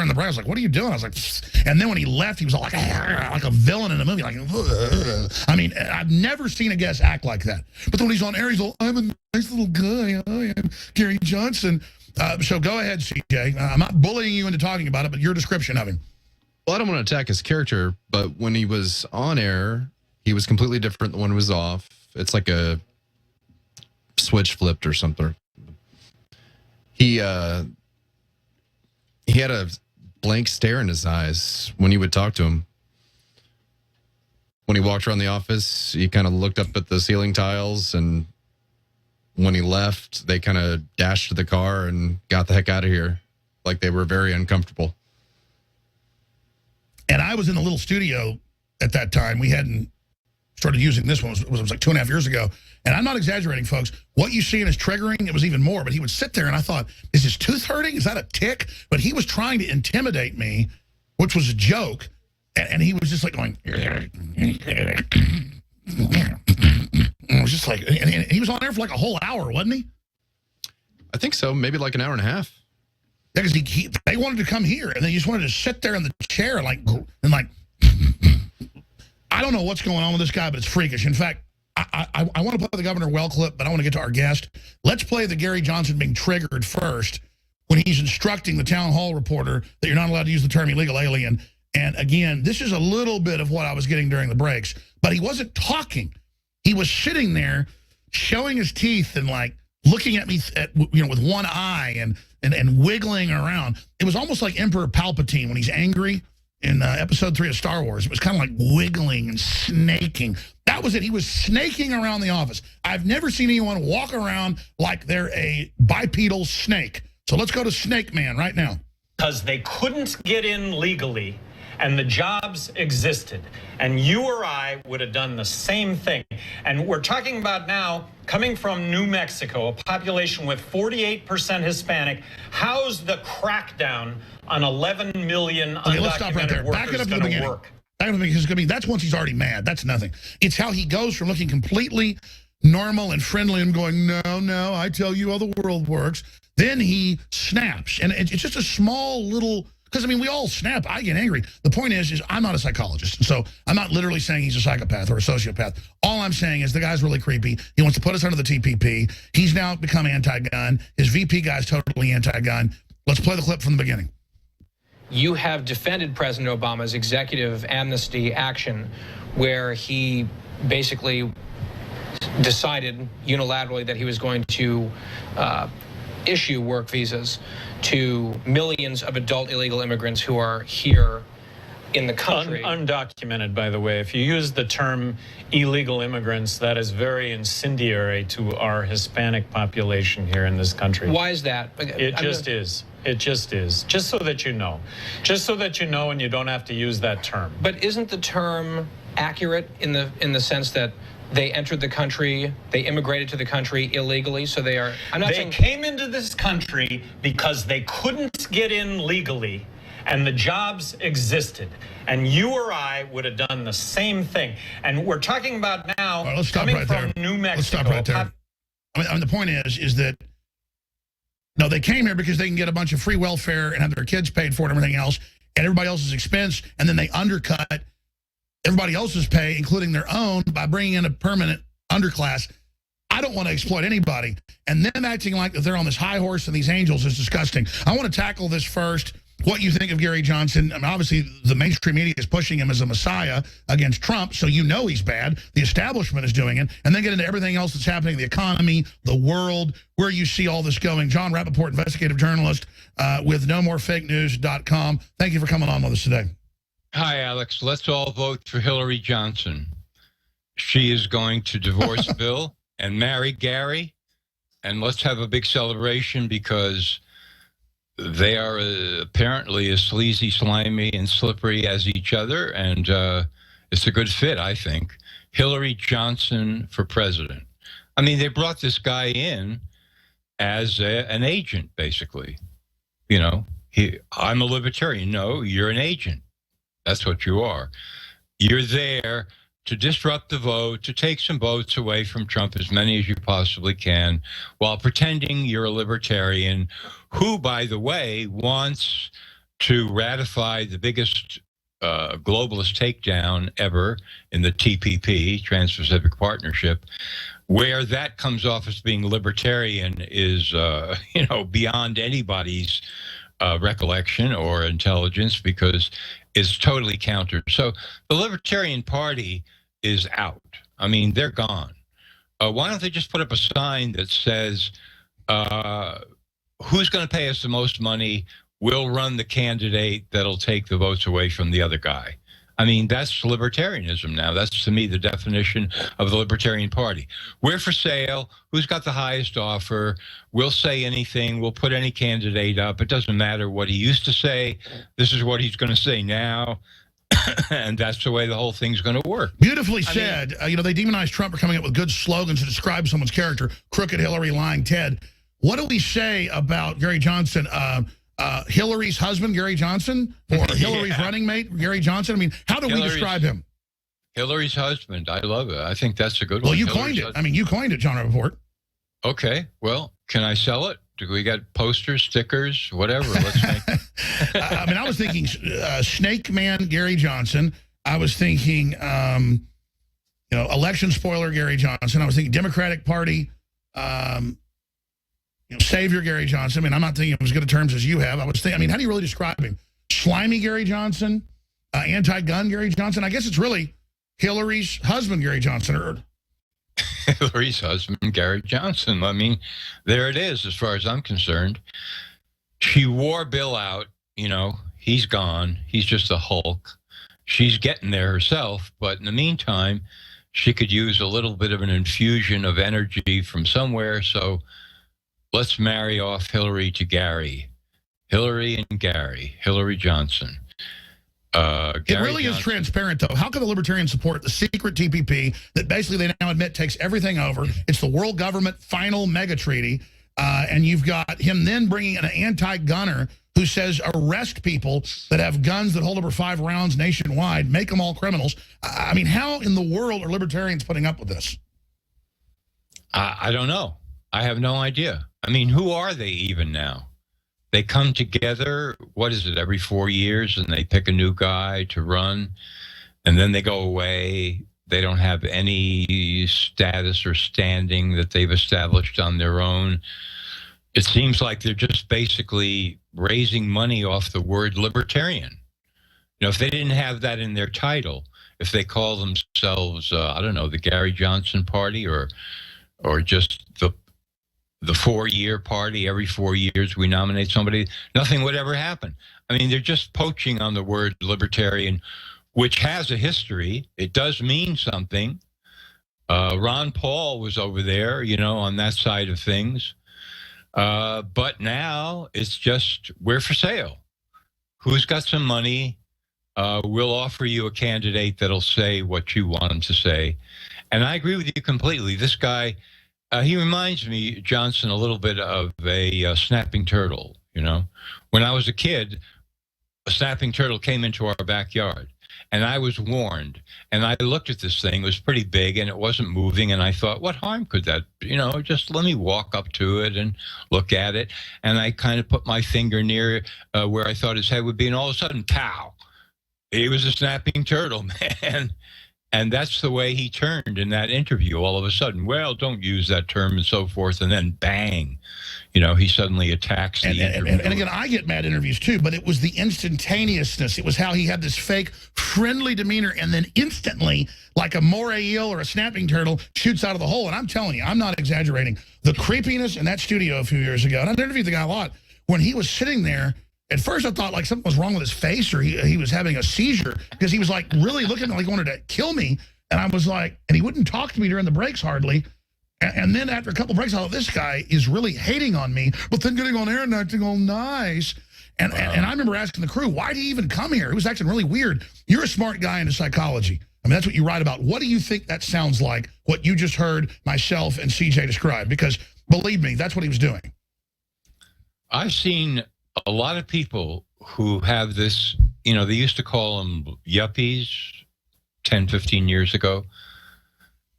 in the break. I was like, what are you doing? I was like, and then when he left, he was all like a villain in a movie. Like, I mean, I've never seen a guest act like that. But then when he's on air, he's all, I'm a nice little guy. I am Gary Johnson. So go ahead, CJ. I'm not bullying you into talking about it, but your description of him. Well, I don't want to attack his character, but when he was on air, he was completely different than when he was off. It's like a switch flipped or something. He had a blank stare in his eyes when you would talk to him. When he walked around the office, he kind of looked up at the ceiling tiles, and when he left, they kind of dashed to the car and got the heck out of here, like they were very uncomfortable. And I was in the little studio at that time. We hadn't started using this one. It was like 2.5 years ago. And I'm not exaggerating, folks. What you see in his triggering, it was even more. But he would sit there, and I thought, is his tooth hurting? Is that a tick? But he was trying to intimidate me, which was a joke. And he was just like going... It was just like... And he was on there for like a whole hour, wasn't he? I think so. Maybe like an hour and a half. Yeah, because they wanted to come here, and they just wanted to sit there in the chair and like... I don't know what's going on with this guy, but it's freakish. In fact, I want to play the Governor Well clip, but I want to get to our guest. Let's play the Gary Johnson being triggered first when he's instructing the town hall reporter that you're not allowed to use the term illegal alien. And again, this is a little bit of what I was getting during the breaks, but he wasn't talking. He was sitting there showing his teeth and like looking at me with one eye and wiggling around. It was almost like Emperor Palpatine when he's angry in episode 3 of Star Wars. It was kind of like wiggling and snaking. That was it. He was snaking around the office. I've never seen anyone walk around like they're a bipedal snake. So let's go to Snake Man right now. Because they couldn't get in legally, and the jobs existed. And you or I would have done the same thing. And we're talking about now, coming from New Mexico, a population with 48% Hispanic, how's the crackdown on 11 million undocumented let's stop right there. Back it up to the beginning. Work? That's once he's already mad. That's nothing. It's how he goes from looking completely normal and friendly and going, no, I tell you how the world works. Then he snaps. And it's just a small little... Because, I mean, we all snap. I get angry. The point is I'm not a psychologist. So I'm not literally saying he's a psychopath or a sociopath. All I'm saying is the guy's really creepy. He wants to put us under the TPP. He's now become anti-gun. His VP guy's totally anti-gun. Let's play the clip from the beginning. You have defended President Obama's executive amnesty action where he basically decided unilaterally that he was going to issue work visas to millions of adult illegal immigrants who are here in the country. Undocumented, by the way. If you use the term illegal immigrants, that is very incendiary to our Hispanic population here in this country. Why is that? It just is. It just is. Just so that you know. Just so that you know and you don't have to use that term. But isn't the term accurate in the sense that they entered the country, they immigrated to the country illegally, so they are... They came into this country because they couldn't get in legally, and the jobs existed. And you or I would have done the same thing. And we're talking about now, coming from New Mexico... Let's stop right there. I mean, the point is that, no, they came here because they can get a bunch of free welfare and have their kids paid for it and everything else, at everybody else's expense, and then they undercut everybody else's pay, including their own, by bringing in a permanent underclass. I don't want to exploit anybody. And them acting like that they're on this high horse and these angels is disgusting. I want to tackle this first. What you think of Gary Johnson. I mean, obviously, the mainstream media is pushing him as a messiah against Trump, so you know he's bad. The establishment is doing it. And then get into everything else that's happening, the economy, the world, where you see all this going. John Rapaport, investigative journalist with NoMoreFakeNews.com. Thank you for coming on with us today. Hi, Alex. Let's all vote for Hillary Johnson. She is going to divorce Bill and marry Gary. And let's have a big celebration because they are apparently as sleazy, slimy, and slippery as each other. And it's a good fit, I think. Hillary Johnson for president. I mean, they brought this guy in as an agent, basically. You know, I'm a libertarian. No, you're an agent. That's what you are. You're there to disrupt the vote, to take some votes away from Trump, as many as you possibly can, while pretending you're a libertarian who, by the way, wants to ratify the biggest globalist takedown ever in the TPP, Trans-Pacific Partnership, where that comes off as being libertarian is, beyond anybody's recollection or intelligence, because it's totally counter. So the Libertarian Party is out. I mean, they're gone. Why don't they just put up a sign that says, who's going to pay us the most money? We'll run the candidate that'll take the votes away from the other guy. I mean, that's libertarianism now. That's, to me, the definition of the Libertarian Party. We're for sale. Who's got the highest offer? We'll say anything. We'll put any candidate up. It doesn't matter what he used to say. This is what he's going to say now. And that's the way the whole thing's going to work. Beautifully said. They demonize Trump for coming up with good slogans to describe someone's character. Crooked Hillary, lying Ted. What do we say about Gary Johnson? Hillary's husband, Gary Johnson, or Hillary's running mate, Gary Johnson? I mean, how do we describe him? Hillary's husband. I love it. I think that's a good one. Well, you coined it. I mean, you coined it, John Rapaport. Okay. Well, can I sell it? Do we got posters, stickers, whatever? Let's make I was thinking Snake Man, Gary Johnson. I was thinking, election spoiler, Gary Johnson. I was thinking Democratic Party, savior Gary Johnson. I mean, I'm not thinking of as good a terms as you have. I was thinking, how do you really describe him? Slimy Gary Johnson, anti-gun Gary Johnson. I guess it's really Hillary's husband, Gary Johnson. Or Hillary's husband, Gary Johnson. I mean, there it is, as far as I'm concerned. She wore Bill out. He's gone. He's just a hulk. She's getting there herself. But in the meantime, she could use a little bit of an infusion of energy from somewhere. So let's marry off Hillary to Gary. Hillary and Gary. Hillary Johnson. It really is transparent, though. How can the Libertarians support the secret TPP that basically they now admit takes everything over? It's the world government final mega treaty. And you've got him then bringing in an anti-gunner who says arrest people that have guns that hold over 5 rounds nationwide, make them all criminals. I mean, how in the world are libertarians putting up with this? I don't know. I have no idea. I mean, who are they even now? They come together, what is it, every 4 years, and they pick a new guy to run, and then they go away. They don't have any status or standing that they've established on their own. It seems like they're just basically raising money off the word libertarian. If they didn't have that in their title, if they call themselves, I don't know, the Gary Johnson Party or just the 4-year party, every 4 years we nominate somebody, nothing would ever happen. I mean, they're just poaching on the word libertarian, which has a history. It does mean something. Ron Paul was over there, on that side of things. But now it's just, we're for sale. Who's got some money? We'll offer you a candidate that'll say what you want him to say. And I agree with you completely. This guy, he reminds me, Johnson, a little bit of a snapping turtle. When I was a kid, a snapping turtle came into our backyard, and I was warned. And I looked at this thing; it was pretty big, and it wasn't moving. And I thought, what harm could that? Just let me walk up to it and look at it. And I kind of put my finger near where I thought his head would be, and all of a sudden, pow! He was a snapping turtle, man. And that's the way he turned in that interview. All of a sudden, well, don't use that term and so forth. And then bang, he suddenly attacks the interview. And again, I get mad interviews too, but it was the instantaneousness. It was how he had this fake friendly demeanor and then instantly, like a moray eel or a snapping turtle, shoots out of the hole. And I'm telling you, I'm not exaggerating. The creepiness in that studio a few years ago, and I've interviewed the guy a lot, when he was sitting there, at first, I thought like something was wrong with his face or he was having a seizure because he was like really looking like he wanted to kill me. And I was like, and he wouldn't talk to me during the breaks hardly. And then after a couple of breaks, I thought, this guy is really hating on me, but then getting on air and acting all nice. And I remember asking the crew, why did he even come here? He was acting really weird. You're a smart guy into psychology. I mean, that's what you write about. What do you think that sounds like, what you just heard myself and CJ describe? Because believe me, that's what he was doing. I've seen a lot of people who have this, they used to call them yuppies 10, 15 years ago,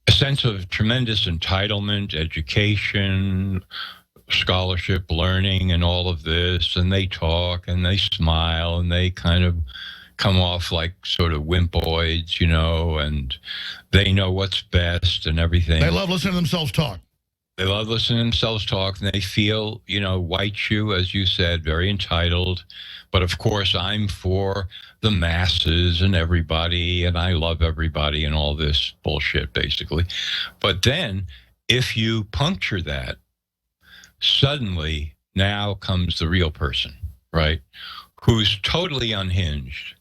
a sense of tremendous entitlement, education, scholarship, learning, and all of this, and they talk and they smile and they kind of come off like sort of wimpoids, you know, and they know what's best and everything. They love listening to themselves talk. They love listening to themselves talk, and they feel, you know, white shoe, as you said, very entitled. But of course, I'm for the masses and everybody, and I love everybody and all this bullshit, basically. But then, if you puncture that, suddenly now comes the real person, right? Who's totally unhinged,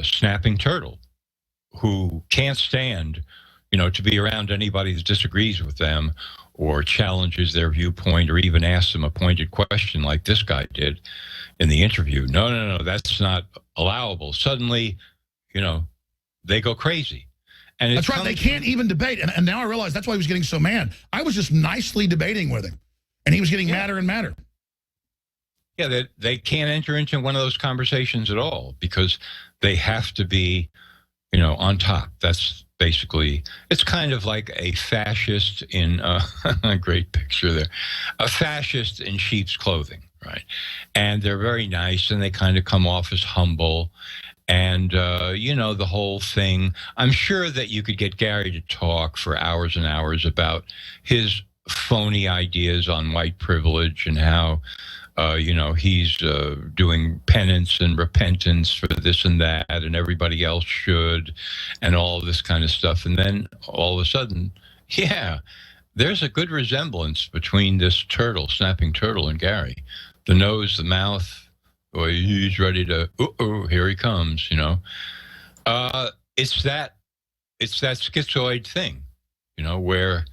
snapping turtle, who can't stand, you know, to be around anybody that disagrees with them or challenges their viewpoint or even asks them a pointed question like this guy did in the interview. No, that's not allowable. Suddenly, you know, they go crazy. And that's right. They can't even debate. And now I realize that's why he was getting so mad. I was just nicely debating with him, and he was getting madder and madder. Yeah, they can't enter into one of those conversations at all because they have to be, you know, on top. That's basically, it's kind of like a fascist in a great picture there, a fascist in sheep's clothing, right? And they're very nice, and they kind of come off as humble. And, you know, the whole thing, I'm sure that you could get Gary to talk for hours and hours about his phony ideas on white privilege and how, you know, he's doing penance and repentance for this and that, and everybody else should, and all this kind of stuff. And then all of a sudden, yeah, there's a good resemblance between this turtle, snapping turtle, and Gary. The nose, the mouth. Boy, he's ready to, here he comes, you know. It's that schizoid thing, you know, where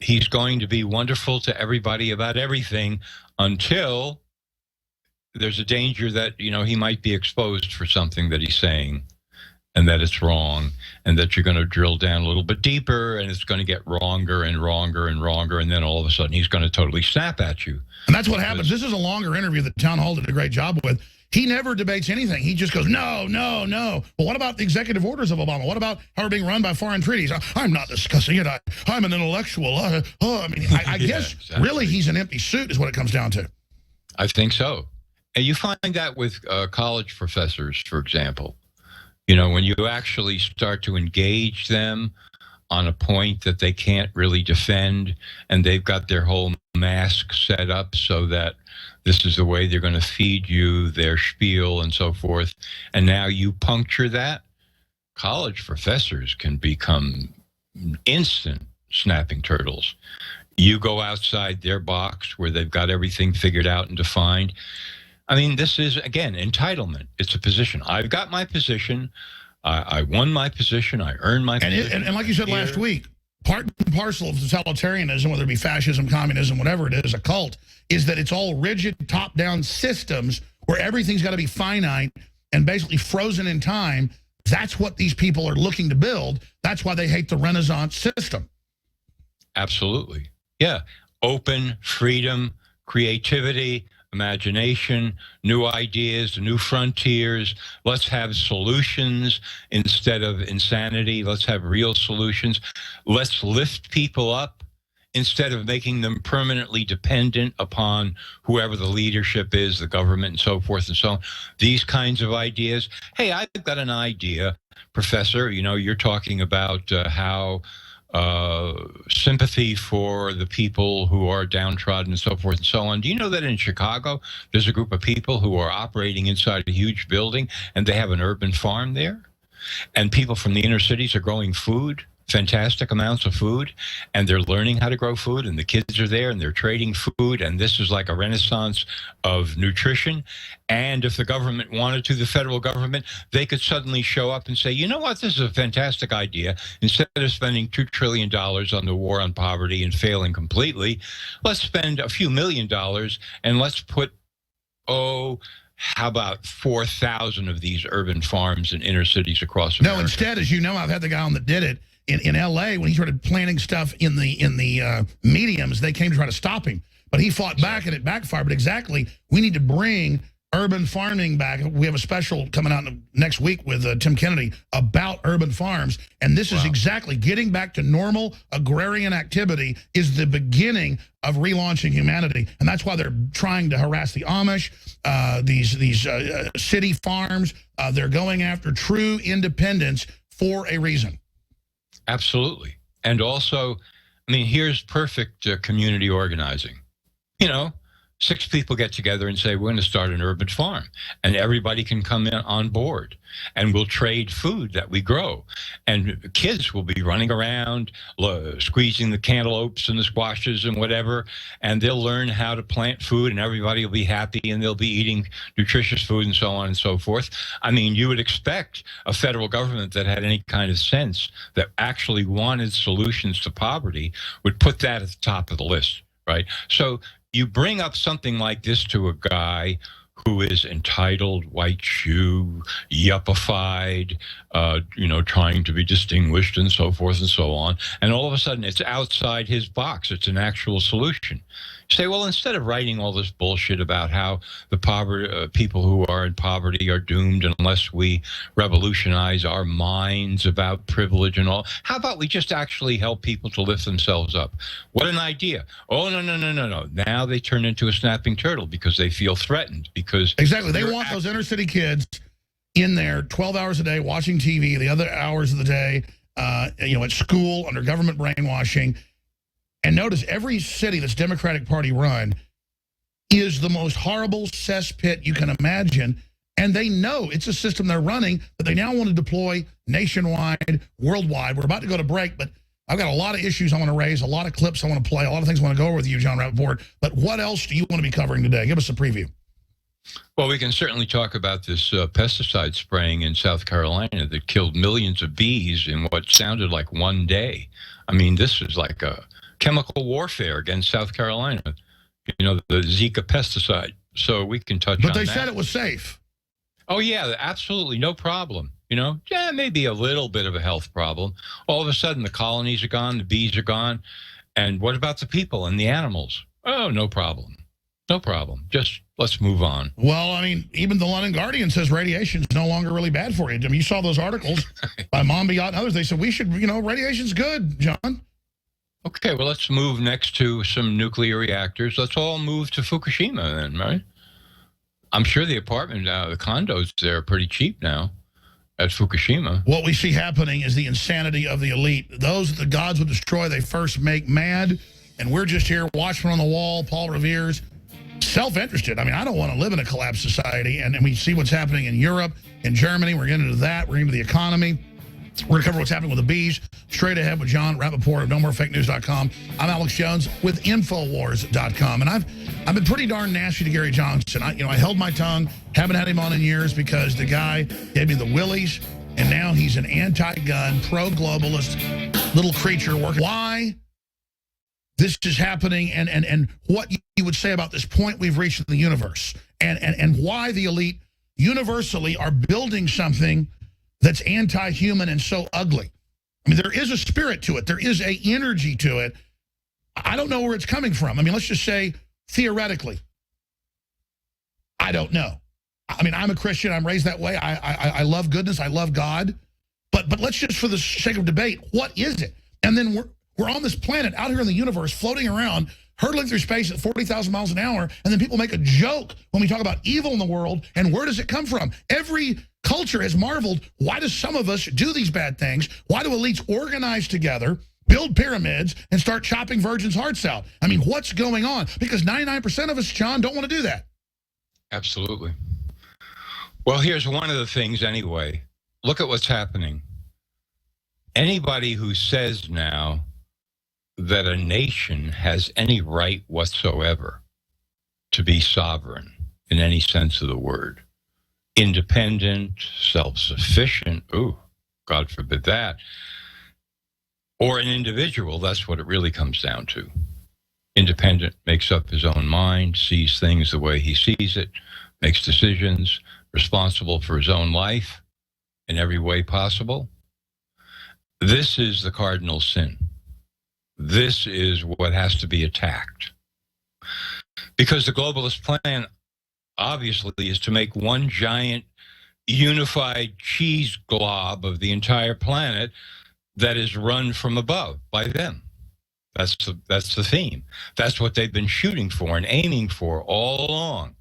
he's going to be wonderful to everybody about everything until there's a danger that, you know, he might be exposed for something that he's saying and that it's wrong, and that you're going to drill down a little bit deeper, and it's going to get wronger and wronger and wronger, and then all of a sudden he's going to totally snap at you. And that's what happens. This is a longer interview that Town Hall did a great job with. He never debates anything. He just goes, no. But what about the executive orders of Obama? What about how we're being run by foreign treaties? I'm not discussing it. I'm an intellectual. I guess exactly. Really he's an empty suit is what it comes down to. I think so. And you find that with college professors, for example. You know, when you actually start to engage them on a point that they can't really defend, and they've got their whole mask set up so that this is the way they're going to feed you their spiel and so forth, and now you puncture that, college professors can become instant snapping turtles. You go outside their box where they've got everything figured out and defined. I mean, this is, again, entitlement. It's a position. I've got my position. I won my position. I earned my position. And like you said last week, part and parcel of totalitarianism, whether it be fascism, communism, whatever it is, a cult, is that it's all rigid, top-down systems where everything's got to be finite and basically frozen in time. That's what these people are looking to build. That's why they hate the Renaissance system. Absolutely. Yeah. Open, freedom, creativity, imagination, new ideas, new frontiers. Let's have solutions instead of insanity. Let's have real solutions. Let's lift people up instead of making them permanently dependent upon whoever the leadership is, the government, and so forth and so on. These kinds of ideas. Hey, I've got an idea, Professor. You know, you're talking about how sympathy for the people who are downtrodden and so forth and so on. Do you know that in Chicago, there's a group of people who are operating inside a huge building, and they have an urban farm there? And people from the inner cities are growing food, fantastic amounts of food, and they're learning how to grow food, and the kids are there, and they're trading food, and this is like a renaissance of nutrition. And if the government wanted to, the federal government, they could suddenly show up and say, you know what, this is a fantastic idea. Instead of spending $2 trillion on the war on poverty and failing completely, let's spend a few $1 million, and let's put, how about 4,000 of these urban farms in inner cities across America? No, instead, as you know, I've had the guy on that did it. In L.A., when he started planting stuff in the mediums, they came to try to stop him. But he fought back, and it backfired. But exactly, we need to bring urban farming back. We have a special coming out next week with Tim Kennedy about urban farms. And this is exactly getting back to normal agrarian activity is the beginning of relaunching humanity. And that's why they're trying to harass the Amish, these city farms. They're going after true independence for a reason. Absolutely. And also, I mean, here's perfect community organizing. You know, 6 people get together and say, we're going to start an urban farm, and everybody can come in on board, and we'll trade food that we grow. And kids will be running around, squeezing the cantaloupes and the squashes and whatever, and they'll learn how to plant food, and everybody will be happy, and they'll be eating nutritious food and so on and so forth. I mean, you would expect a federal government that had any kind of sense, that actually wanted solutions to poverty, would put that at the top of the list, right? So you bring up something like this to a guy who is entitled, white shoe, yuppified, trying to be distinguished and so forth and so on. And all of a sudden it's outside his box. It's an actual solution. You say, well, instead of writing all this bullshit about how the people who are in poverty are doomed unless we revolutionize our minds about privilege and all, how about we just actually help people to lift themselves up? What an idea. Oh, no. Now they turn into a snapping turtle because they feel threatened. Because exactly. They want those inner city kids in there 12 hours a day watching TV, the other hours of the day, at school under government brainwashing. And notice every city that's Democratic Party run is the most horrible cesspit you can imagine. And they know it's a system they're running that they now want to deploy nationwide, worldwide. We're about to go to break, but I've got a lot of issues I want to raise, a lot of clips I want to play, a lot of things I want to go over with you, John Rapaport. But what else do you want to be covering today? Give us a preview. Well, we can certainly talk about this pesticide spraying in South Carolina that killed millions of bees in what sounded like one day. I mean, this is like a chemical warfare against South Carolina, the Zika pesticide. So we can touch on that. But they said it was safe. Oh, yeah, absolutely. No problem. Yeah, maybe a little bit of a health problem. All of a sudden, the colonies are gone, the bees are gone. And what about the people and the animals? Oh, no problem. No problem. Just let's move on. Well, I mean, even the London Guardian says radiation is no longer really bad for you. I mean, you saw those articles by Monbiot and others. They said we should, radiation's good, John. Okay, well, let's move next to some nuclear reactors. Let's all move to Fukushima then, right? I'm sure the condos there are pretty cheap now at Fukushima. What we see happening is the insanity of the elite. Those that the gods would destroy, they first make mad. And we're just here, watching on the wall, Paul Revere's, self-interested. I mean, I don't want to live in a collapsed society. And we see what's happening in Europe, in Germany. We're getting into that. We're into the economy. We're going to cover what's happening with the bees straight ahead with John Rapaport of NoMoreFakeNews.com. I'm Alex Jones with infowars.com. And I've been pretty darn nasty to Gary Johnson. I held my tongue, haven't had him on in years because the guy gave me the willies, and now he's an anti-gun, pro-globalist little creature working. Why this is happening and what you would say about this point we've reached in the universe and why the elite universally are building something that's anti-human and so ugly. I mean, there is a spirit to it. There is a energy to it. I don't know where it's coming from. I mean, let's just say theoretically. I don't know. I mean, I'm a Christian. I'm raised that way. I love goodness. I love God. But let's just, for the sake of debate, what is it? And then we're on this planet out here in the universe floating around, hurtling through space at 40,000 miles an hour, and then people make a joke when we talk about evil in the world, and where does it come from? Every culture has marveled, why do some of us do these bad things? Why do elites organize together, build pyramids, and start chopping virgins' hearts out? I mean, what's going on? Because 99% of us, John, don't want to do that. Absolutely. Well, here's one of the things anyway. Look at what's happening. Anybody who says now that a nation has any right whatsoever to be sovereign in any sense of the word, independent, self-sufficient, ooh, God forbid that, or an individual, that's what it really comes down to. Independent, makes up his own mind, sees things the way he sees it, makes decisions, responsible for his own life in every way possible. This is the cardinal sin. This is what has to be attacked. Because the globalist plan obviously, is to make one giant unified cheese glob of the entire planet that is run from above by them. That's the theme. That's what they've been shooting for and aiming for all along.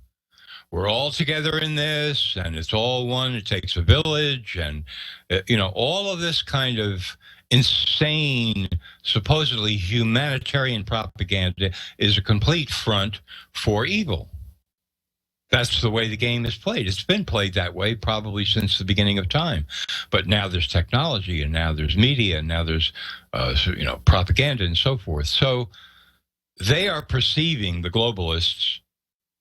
We're all together in this, and it's all one. It takes a village, and all of this kind of insane, supposedly humanitarian propaganda is a complete front for evil. That's the way the game is played. It's been played that way probably since the beginning of time. But now there's technology, and now there's media, and now there's propaganda and so forth. So they are perceiving, the globalists,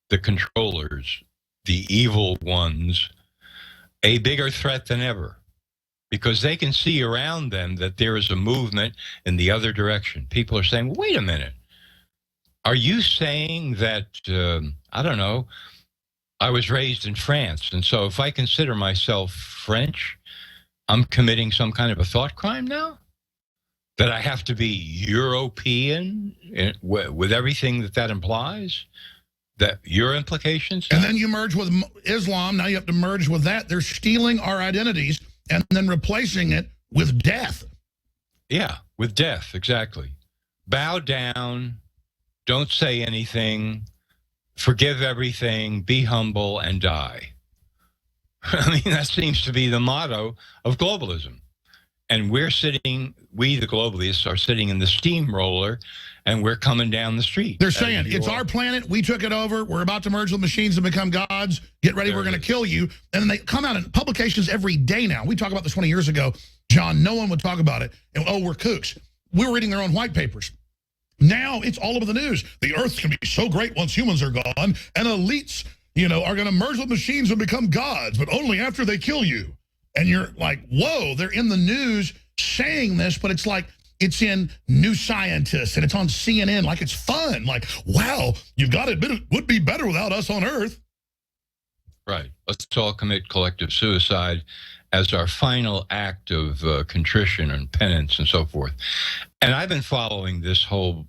the controllers, the evil ones, a bigger threat than ever, because they can see around them that there is a movement in the other direction. People are saying, wait a minute, are you saying that, I don't know, I was raised in France, and so if I consider myself French, I'm committing some kind of a thought crime now? That I have to be European with everything that implies? That your implications? And then you merge with Islam. Now you have to merge with that. They're stealing our identities and then replacing it with death. Yeah, with death, exactly. Bow down, don't say anything, forgive everything, be humble, and die. I mean, that seems to be the motto of globalism. And we, the globalists, are sitting in the steamroller, and we're coming down the street. They're saying, it's our planet, we took it over, we're about to merge with machines and become gods, get ready, we're going to kill you. And then they come out in publications every day now. We talked about this 20 years ago, John, no one would talk about it. And, oh, we're kooks. We were reading their own white papers. Now it's all over the news. The Earth's going to be so great once humans are gone, and elites, are going to merge with machines and become gods, but only after they kill you. And you're like, whoa, they're in the news saying this, but it's like it's in New Scientist and it's on CNN, like it's fun. Like, wow, you've got to admit it would be better without us on Earth. Right. Let's all commit collective suicide as our final act of contrition and penance and so forth. And I've been following this whole,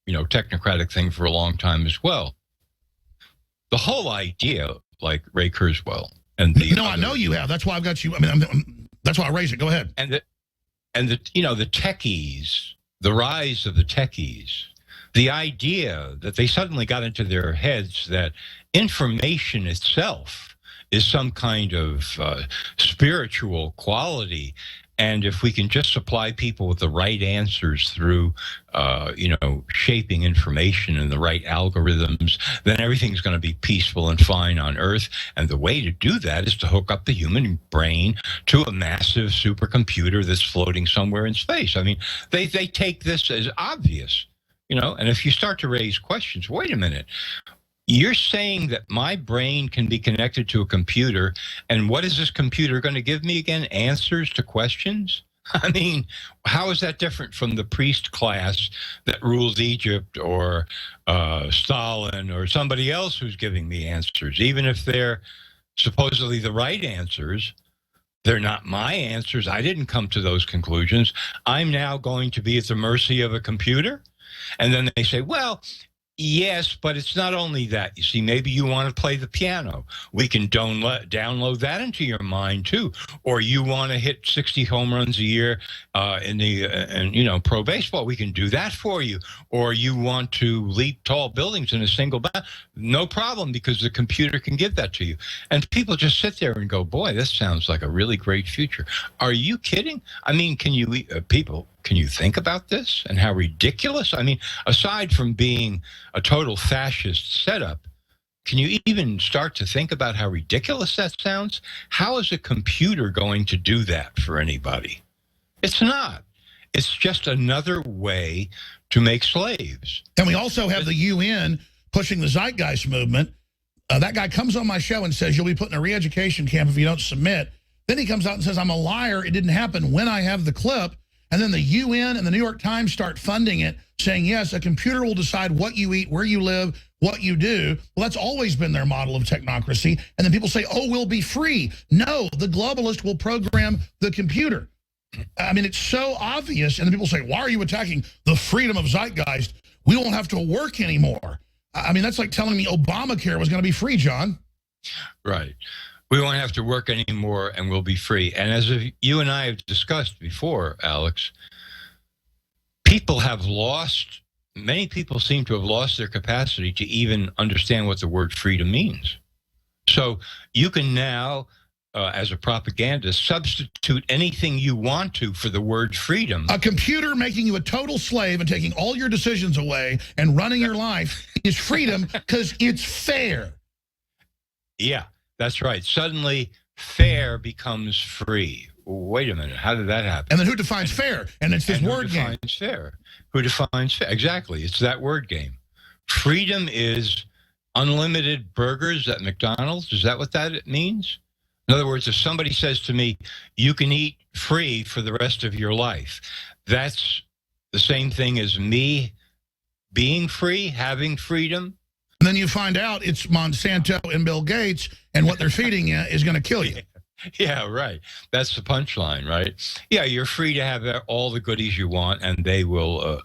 technocratic thing for a long time as well. The whole idea, like Ray Kurzweil, and I know you have. That's why I've got you. I mean, that's why I raised it. Go ahead. And the techies, the rise of the techies, the idea that they suddenly got into their heads that information itself is some kind of spiritual quality. And if we can just supply people with the right answers through, shaping information and the right algorithms, then everything's going to be peaceful and fine on Earth. And the way to do that is to hook up the human brain to a massive supercomputer that's floating somewhere in space. I mean, they take this as obvious, and if you start to raise questions, wait a minute. You're saying that my brain can be connected to a computer, and what is this computer going to give me again? Answers to questions? I mean, how is that different from the priest class that rules Egypt or Stalin or somebody else who's giving me answers? Even if they're supposedly the right answers, they're not my answers. I didn't come to those conclusions. I'm now going to be at the mercy of a computer? And then they say, well, yes, but it's not only that. You see, maybe you want to play the piano. We can download that into your mind too. Or you want to hit 60 home runs a year in pro baseball. We can do that for you. Or you want to leap tall buildings in a single bound. No problem, because the computer can give that to you. And people just sit there and go, boy, this sounds like a really great future. Are you kidding? I mean, can you think about this and how ridiculous? I mean, aside from being a total fascist setup, can you even start to think about how ridiculous that sounds? How is a computer going to do that for anybody? It's not. It's just another way to make slaves. And we also have the UN pushing the zeitgeist movement. That guy comes on my show and says, you'll be put in a re-education camp if you don't submit. Then he comes out and says, I'm a liar. It didn't happen. When I have the clip. And then the UN and the New York Times start funding it, saying, yes, a computer will decide what you eat, where you live, what you do. Well, that's always been their model of technocracy. And then people say, oh, we'll be free. No, the globalist will program the computer. I mean, it's so obvious. And then people say, why are you attacking the freedom of zeitgeist? We won't have to work anymore. I mean, that's like telling me Obamacare was going to be free, John. Right. We won't have to work anymore and we'll be free. And as you and I have discussed before, Alex, many people seem to have lost their capacity to even understand what the word freedom means. So you can now, as a propagandist, substitute anything you want to for the word freedom. A computer making you a total slave and taking all your decisions away and running your life is freedom because it's fair. Yeah, that's right. Suddenly, fair becomes free. Wait a minute. How did that happen? And then who defines fair? And it's this word game. Who defines fair? Who defines fair? Exactly. It's that word game. Freedom is unlimited burgers at McDonald's. Is that what that means? In other words, if somebody says to me, you can eat free for the rest of your life, that's the same thing as me being free, having freedom. And then you find out it's Monsanto and Bill Gates, and what they're feeding you is going to kill you. Yeah, right. That's the punchline, right? Yeah, you're free to have all the goodies you want, and they will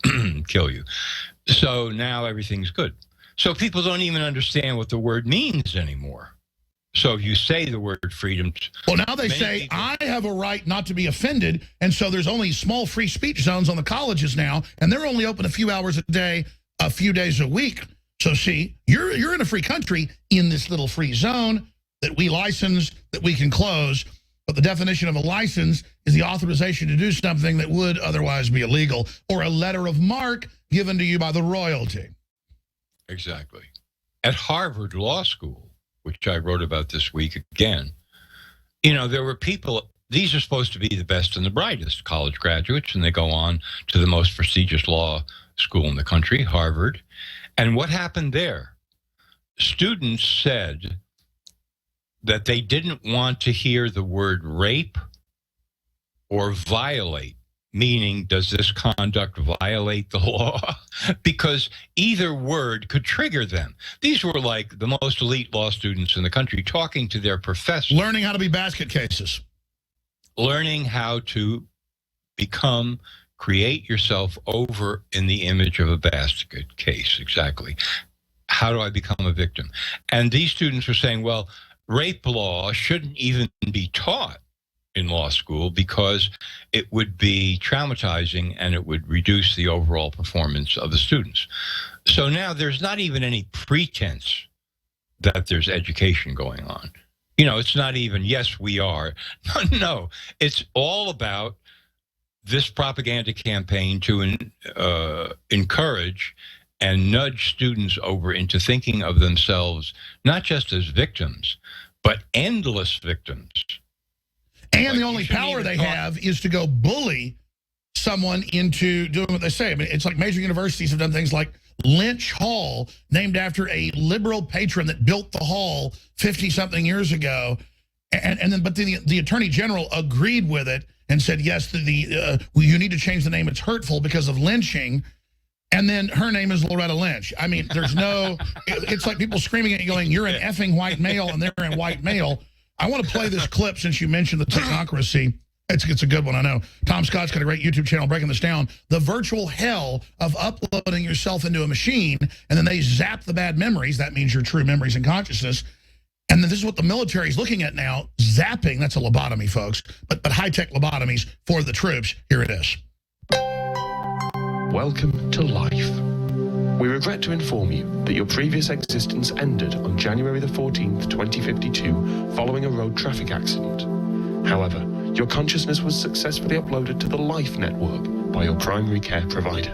kill you. So now everything's good. So people don't even understand what the word means anymore. So if you say the word freedom... Well, now they say, I have a right not to be offended, and so there's only small free speech zones on the colleges now, and they're only open a few hours a day, a few days a week. So see, you're in a free country in this little free zone that we license, that we can close, but the definition of a license is the authorization to do something that would otherwise be illegal, or a letter of marque given to you by the royalty. Exactly. At Harvard Law School, which I wrote about this week again, there were people, these are supposed to be the best and the brightest college graduates, and they go on to the most prestigious law school in the country, Harvard. And what happened there? Students said that they didn't want to hear the word rape or violate, meaning does this conduct violate the law? Because either word could trigger them. These were like the most elite law students in the country talking to their professors. Learning how to be basket cases. Learning how to create yourself over in the image of a basket case, exactly. How do I become a victim? And these students were saying, well, rape law shouldn't even be taught in law school because it would be traumatizing and it would reduce the overall performance of the students. So now there's not even any pretense that there's education going on. It's not even, yes, we are. No, it's all about this propaganda campaign to encourage and nudge students over into thinking of themselves not just as victims, but endless victims. And the only power they have is to go bully someone into doing what they say. I mean, it's like major universities have done things like Lynch Hall, named after a liberal patron that built the hall 50-something years ago. But the Attorney General agreed with it and said, yes, you need to change the name. It's hurtful because of lynching. And then her name is Loretta Lynch. I mean, there's no, it's like people screaming at you going, you're an effing white male, and they're in white male. I want to play this clip since you mentioned the technocracy. It's a good one, I know. Tom Scott's got a great YouTube channel breaking this down. The virtual hell of uploading yourself into a machine, and then they zap the bad memories. That means your true memories and consciousness. And then this is what the military is looking at now. Zapping, that's a lobotomy, folks. But high-tech lobotomies for the troops. Here it is. Welcome to life. We regret to inform you that your previous existence ended on January the 14th, 2052, following a road traffic accident. However, your consciousness was successfully uploaded to the Life Network by your primary care provider.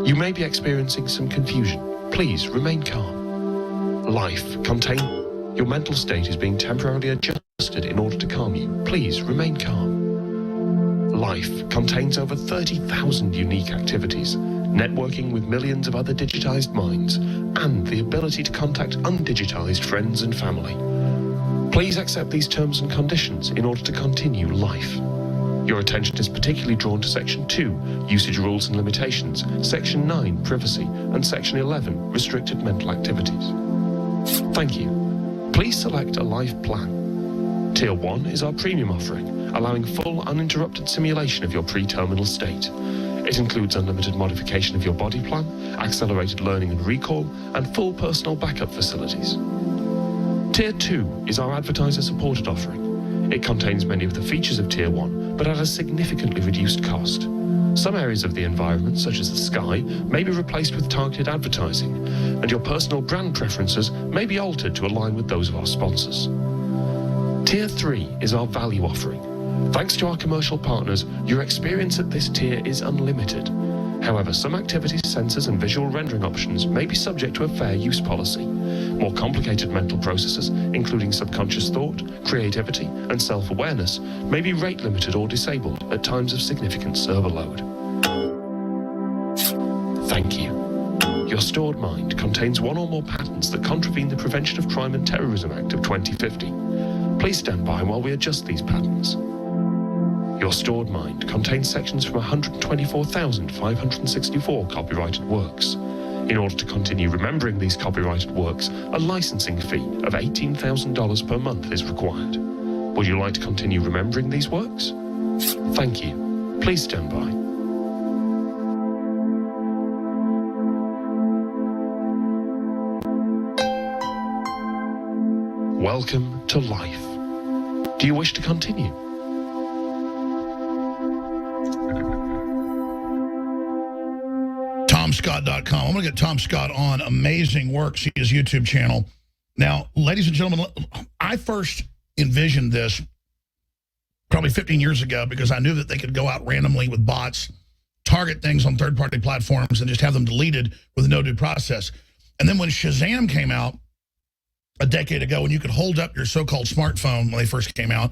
You may be experiencing some confusion. Please remain calm. Life contains... Your mental state is being temporarily adjusted in order to calm you. Please remain calm. Life contains over 30,000 unique activities, networking with millions of other digitized minds, and the ability to contact undigitized friends and family. Please accept these terms and conditions in order to continue life. Your attention is particularly drawn to Section 2, Usage Rules and Limitations, Section 9, Privacy, and Section 11, Restricted Mental Activities. Thank you. Please select a life plan. Tier 1 is our premium offering, allowing full uninterrupted simulation of your pre-terminal state. It includes unlimited modification of your body plan, accelerated learning and recall, and full personal backup facilities. Tier 2 is our advertiser-supported offering. It contains many of the features of Tier 1, but at a significantly reduced cost. Some areas of the environment, such as the sky, may be replaced with targeted advertising, and your personal brand preferences may be altered to align with those of our sponsors. Tier 3 is our value offering. Thanks to our commercial partners, your experience at this tier is unlimited. However, some activities, sensors, and visual rendering options may be subject to a fair use policy. More complicated mental processes, including subconscious thought, creativity, and self-awareness, may be rate limited or disabled at times of significant server load. Thank you. Your stored mind contains one or more patents that contravene the Prevention of Crime and Terrorism Act of 2050. Please stand by while we adjust these patents. Your stored mind contains sections from 124,564 copyrighted works. In order to continue remembering these copyrighted works, a licensing fee of $18,000 per month is required. Would you like to continue remembering these works? Thank you. Please stand by. Welcome to life. Do you wish to continue? TomScott.com. I'm going to get Tom Scott on. Amazing work. See his YouTube channel. Now, ladies and gentlemen, I first envisioned this probably 15 years ago because I knew that they could go out randomly with bots, target things on third-party platforms, and just have them deleted with no due process. And then when Shazam came out a decade ago, and you could hold up your so-called smartphone when they first came out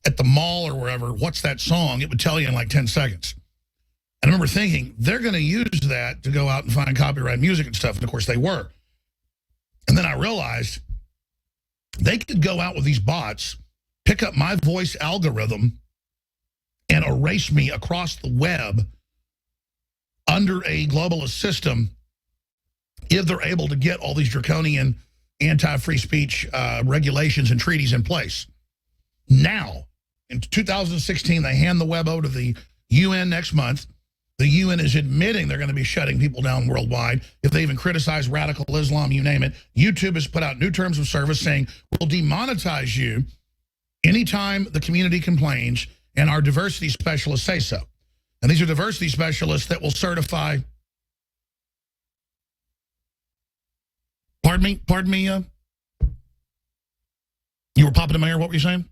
at the mall or wherever, what's that song? It would tell you in like 10 seconds. And I remember thinking, they're going to use that to go out and find copyright music and stuff. And, of course, they were. And then I realized they could go out with these bots, pick up my voice algorithm, and erase me across the web under a globalist system if they're able to get all these draconian anti-free speech regulations and treaties in place. Now, in 2016, they hand the web over to the UN next month. The UN is admitting they're going to be shutting people down worldwide if they even criticize radical Islam, you name it. YouTube has put out new terms of service saying, we'll demonetize you anytime the community complains and our diversity specialists say so. And these are diversity specialists that will certify... Pardon me, you were popping in my ear. What were you saying?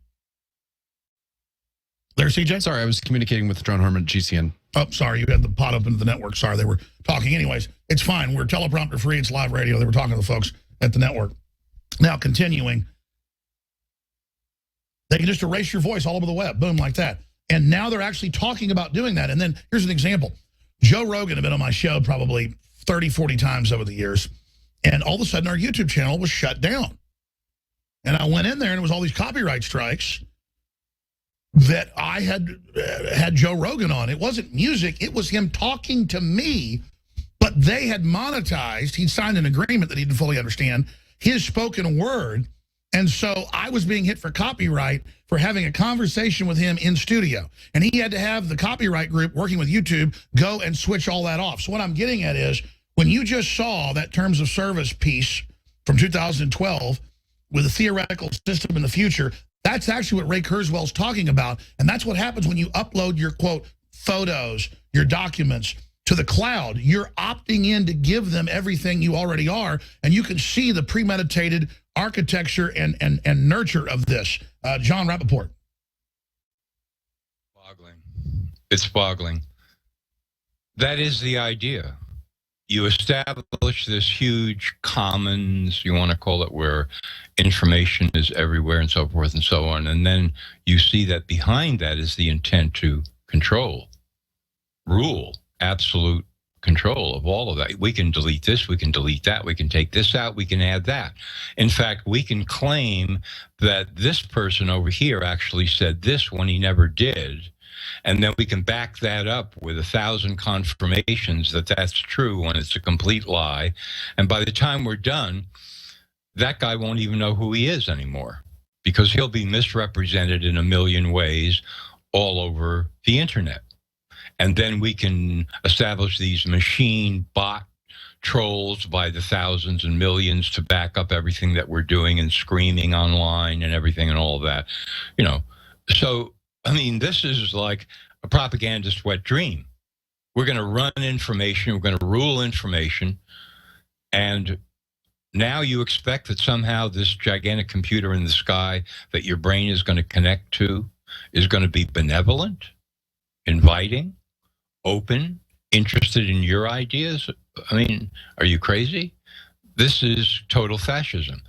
There, CJ? Sorry, I was communicating with John Harmon at GCN. Oh, sorry, you had the pot up into the network. Sorry, they were talking. Anyways, it's fine. We're teleprompter free. It's live radio. They were talking to the folks at the network. Now, continuing, they can just erase your voice all over the web. Boom, like that. And now they're actually talking about doing that. And then here's an example. Joe Rogan had been on my show probably 30, 40 times over the years. And all of a sudden, our YouTube channel was shut down. And I went in there, and it was all these copyright strikes that I had Joe Rogan on. It wasn't music. It was him talking to me, but they had monetized. He'd signed an agreement that he didn't fully understand, his spoken word. And so I was being hit for copyright for having a conversation with him in studio. And he had to have the copyright group working with YouTube go and switch all that off. So what I'm getting at is, when you just saw that terms of service piece from 2012 with a theoretical system in the future, that's actually what Ray Kurzweil's talking about. And that's what happens when you upload your, quote, photos, your documents to the cloud. You're opting in to give them everything you already are, and you can see the premeditated architecture and nurture of this. John Rapaport. Boggling. It's boggling. That is the idea. You establish this huge commons, you want to call it, where information is everywhere and so forth and so on. And then you see that behind that is the intent to control, rule, absolute control of all of that. We can delete this, we can delete that, we can take this out, we can add that. In fact, we can claim that this person over here actually said this when he never did. And then we can back that up with 1,000 confirmations that that's true when it's a complete lie. And by the time we're done, that guy won't even know who he is anymore, because he'll be misrepresented in a million ways all over the internet. And then we can establish these machine bot trolls by the thousands and millions to back up everything that we're doing and screaming online and everything and all of that. You know, so, I mean, this is like a propagandist wet dream. We're going to run information. We're going to rule information. And now you expect that somehow this gigantic computer in the sky that your brain is going to connect to is going to be benevolent, inviting, open, interested in your ideas? I mean, are you crazy? This is total fascism.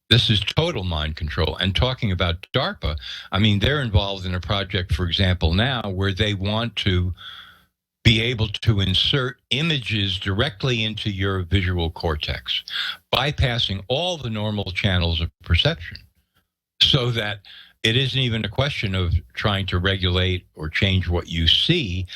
This is total mind control. And talking about DARPA, I mean, they're involved in a project, for example, now where they want to be able to insert images directly into your visual cortex, bypassing all the normal channels of perception, so that it isn't even a question of trying to regulate or change what you see.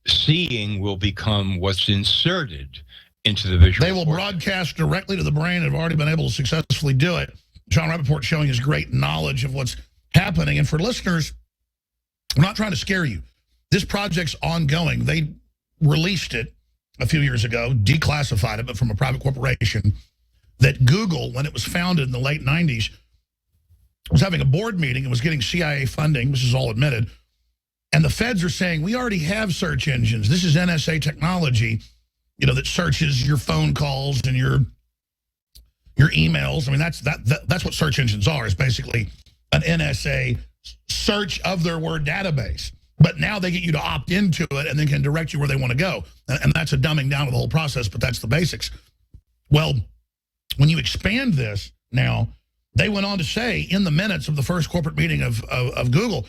Seeing will become what's inserted into the visual They will cortex. broadcast directly to the brain and have already been able to successfully do it. John Rapaport showing his great knowledge of what's happening. And for listeners, I'm not trying to scare you. This project's ongoing. They released it a few years ago, declassified it, but from a private corporation, that Google, when it was founded in the late 90s, was having a board meeting and was getting CIA funding. This is all admitted. And the feds are saying, we already have search engines. This is NSA technology, you know, that searches your phone calls and your emails. I mean, that's what search engines are, is basically an NSA search of their word database. But now they get you to opt into it and then can direct you where they want to go. And that's a dumbing down of the whole process, but that's the basics. Well, when you expand this now, they went on to say in the minutes of the first corporate meeting of Google,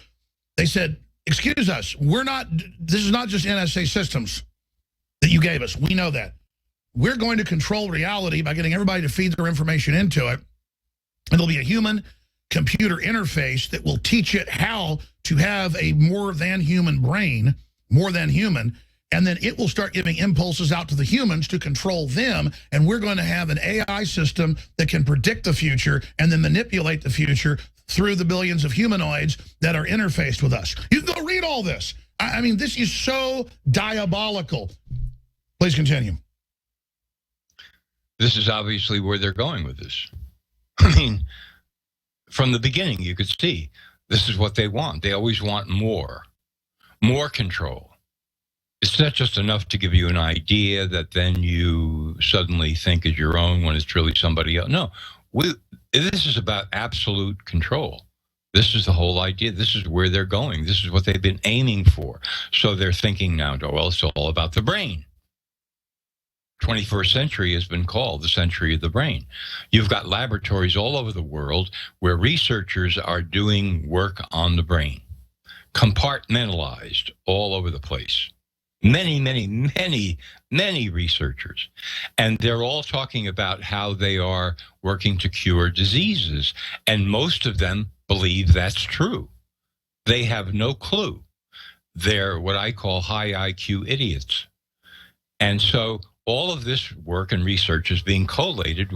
they said, excuse us, this is not just NSA systems that you gave us. We know that. We're going to control reality by getting everybody to feed their information into it. And there'll be a human-computer interface that will teach it how to have a more than human brain, more than human, and then it will start giving impulses out to the humans to control them, and we're going to have an AI system that can predict the future and then manipulate the future through the billions of humanoids that are interfaced with us. You can go read all this. I mean, this is so diabolical. Please continue. This is obviously where they're going with this. I mean, from the beginning, you could see this is what they want. They always want more control. It's not just enough to give you an idea that then you suddenly think is your own when it's really somebody else. No, this is about absolute control. This is the whole idea. This is where they're going. This is what they've been aiming for. So they're thinking now, well, it's all about the brain. 21st century has been called the century of the brain. You've got laboratories all over the world where researchers are doing work on the brain, compartmentalized all over the place. Many, many, many, many researchers. And they're all talking about how they are working to cure diseases. And most of them believe that's true. They have no clue. They're what I call high IQ idiots. And so all of this work and research is being collated,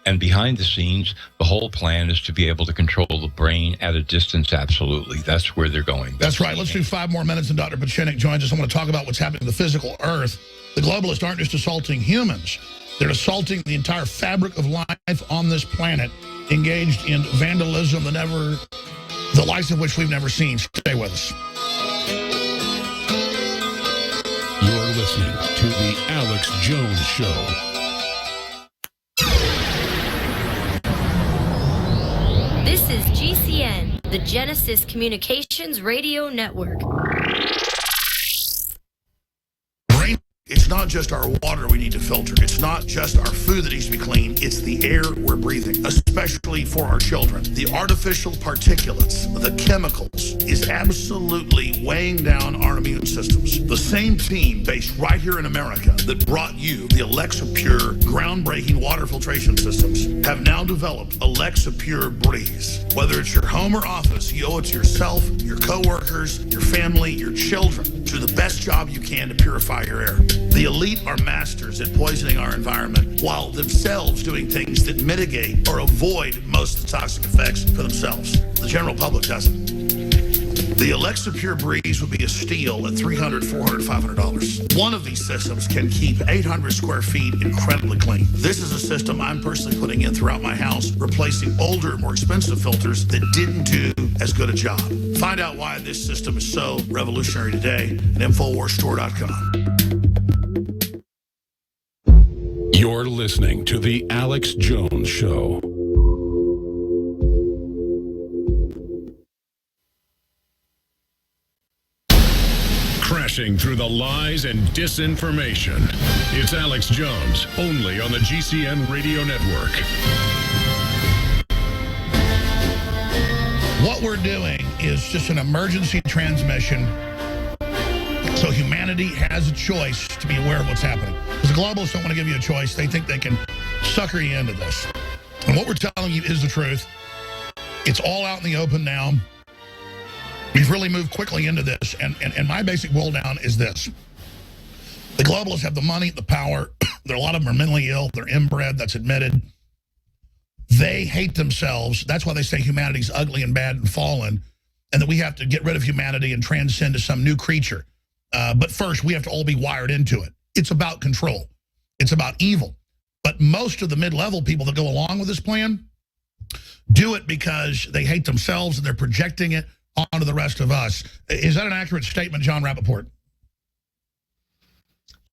and behind the scenes, the whole plan is to be able to control the brain at a distance. Absolutely. That's where they're going. That's right. Let's do 5 more minutes, and Dr. Pieczenik joins us. I want to talk about what's happening to the physical earth. The globalists aren't just assaulting humans. They're assaulting the entire fabric of life on this planet, engaged in vandalism, the likes of which we've never seen. Stay with us. You're listening to The Alex Jones Show. This is GCN, the Genesis Communications Radio Network. It's not just our water we need to filter. It's not just our food that needs to be clean. It's the air we're breathing, especially for our children. The artificial particulates, the chemicals, is absolutely weighing down our immune systems. The same team based right here in America that brought you the Alexa Pure groundbreaking water filtration systems have now developed Alexa Pure Breeze. Whether it's your home or office, you owe it to yourself, your coworkers, your family, your children, to do the best job you can to purify your air. The elite are masters at poisoning our environment while themselves doing things that mitigate or avoid most of the toxic effects for themselves. The general public doesn't. The Alexa Pure Breeze would be a steal at $300, $400, $500. One of these systems can keep 800 square feet incredibly clean. This is a system I'm personally putting in throughout my house, replacing older, more expensive filters that didn't do as good a job. Find out why this system is so revolutionary today at InfoWarsStore.com. You're listening to The Alex Jones Show. Crashing through the lies and disinformation. It's Alex Jones, only on the GCN Radio Network. What we're doing is just an emergency transmission so humanity has a choice to be aware of what's happening. Because the globalists don't want to give you a choice. They think they can sucker you into this. And what we're telling you is the truth. It's all out in the open now. We've really moved quickly into this, and my basic boil down is this. The globalists have the money, the power. A lot of them are mentally ill. They're inbred. That's admitted. They hate themselves. That's why they say humanity's ugly and bad and fallen, and that we have to get rid of humanity and transcend to some new creature. But first, we have to all be wired into it. It's about control. It's about evil. But most of the mid-level people that go along with this plan do it because they hate themselves and they're projecting it onto the rest of us. Is that an accurate statement, John Rapaport?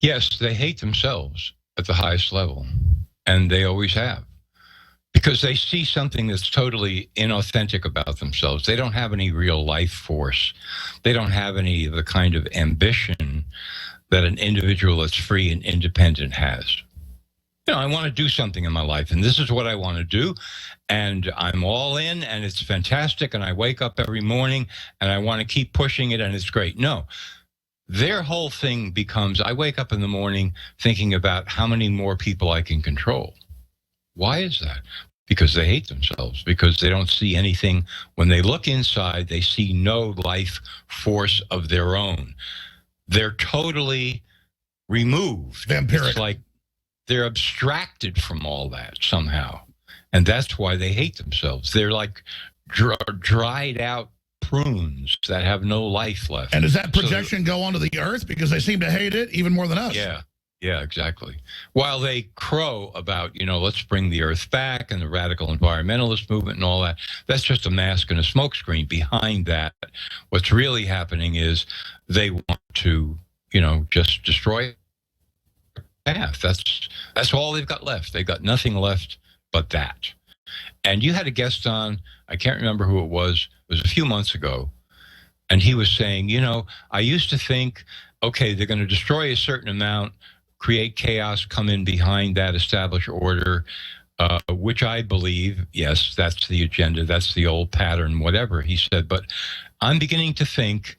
Yes, they hate themselves at the highest level, and they always have, because they see something that's totally inauthentic about themselves. They don't have any real life force. They don't have any of the kind of ambition that an individual that's free and independent has. You know, I want to do something in my life, and this is what I want to do, and I'm all in, and it's fantastic, and I wake up every morning, and I want to keep pushing it, and it's great. No, their whole thing becomes, I wake up in the morning thinking about how many more people I can control. Why is that? Because they hate themselves, because they don't see anything. When they look inside, they see no life force of their own. They're totally removed. Vampiric. It's like they're abstracted from all that somehow. And that's why they hate themselves. They're like dried out prunes that have no life left. And does that projection go onto the earth? Because they seem to hate it even more than us. Yeah, exactly. While they crow about, let's bring the earth back and the radical environmentalist movement and all that, that's just a mask and a smokescreen. Behind that, what's really happening is they want to, just destroy path. That's all they've got left. They've got nothing left but that. And you had a guest on, I can't remember who it was a few months ago, and he was saying, I used to think, okay, they're going to destroy a certain amount, create chaos, come in behind that, establish order, which I believe, yes, that's the agenda, that's the old pattern, whatever, he said. But I'm beginning to think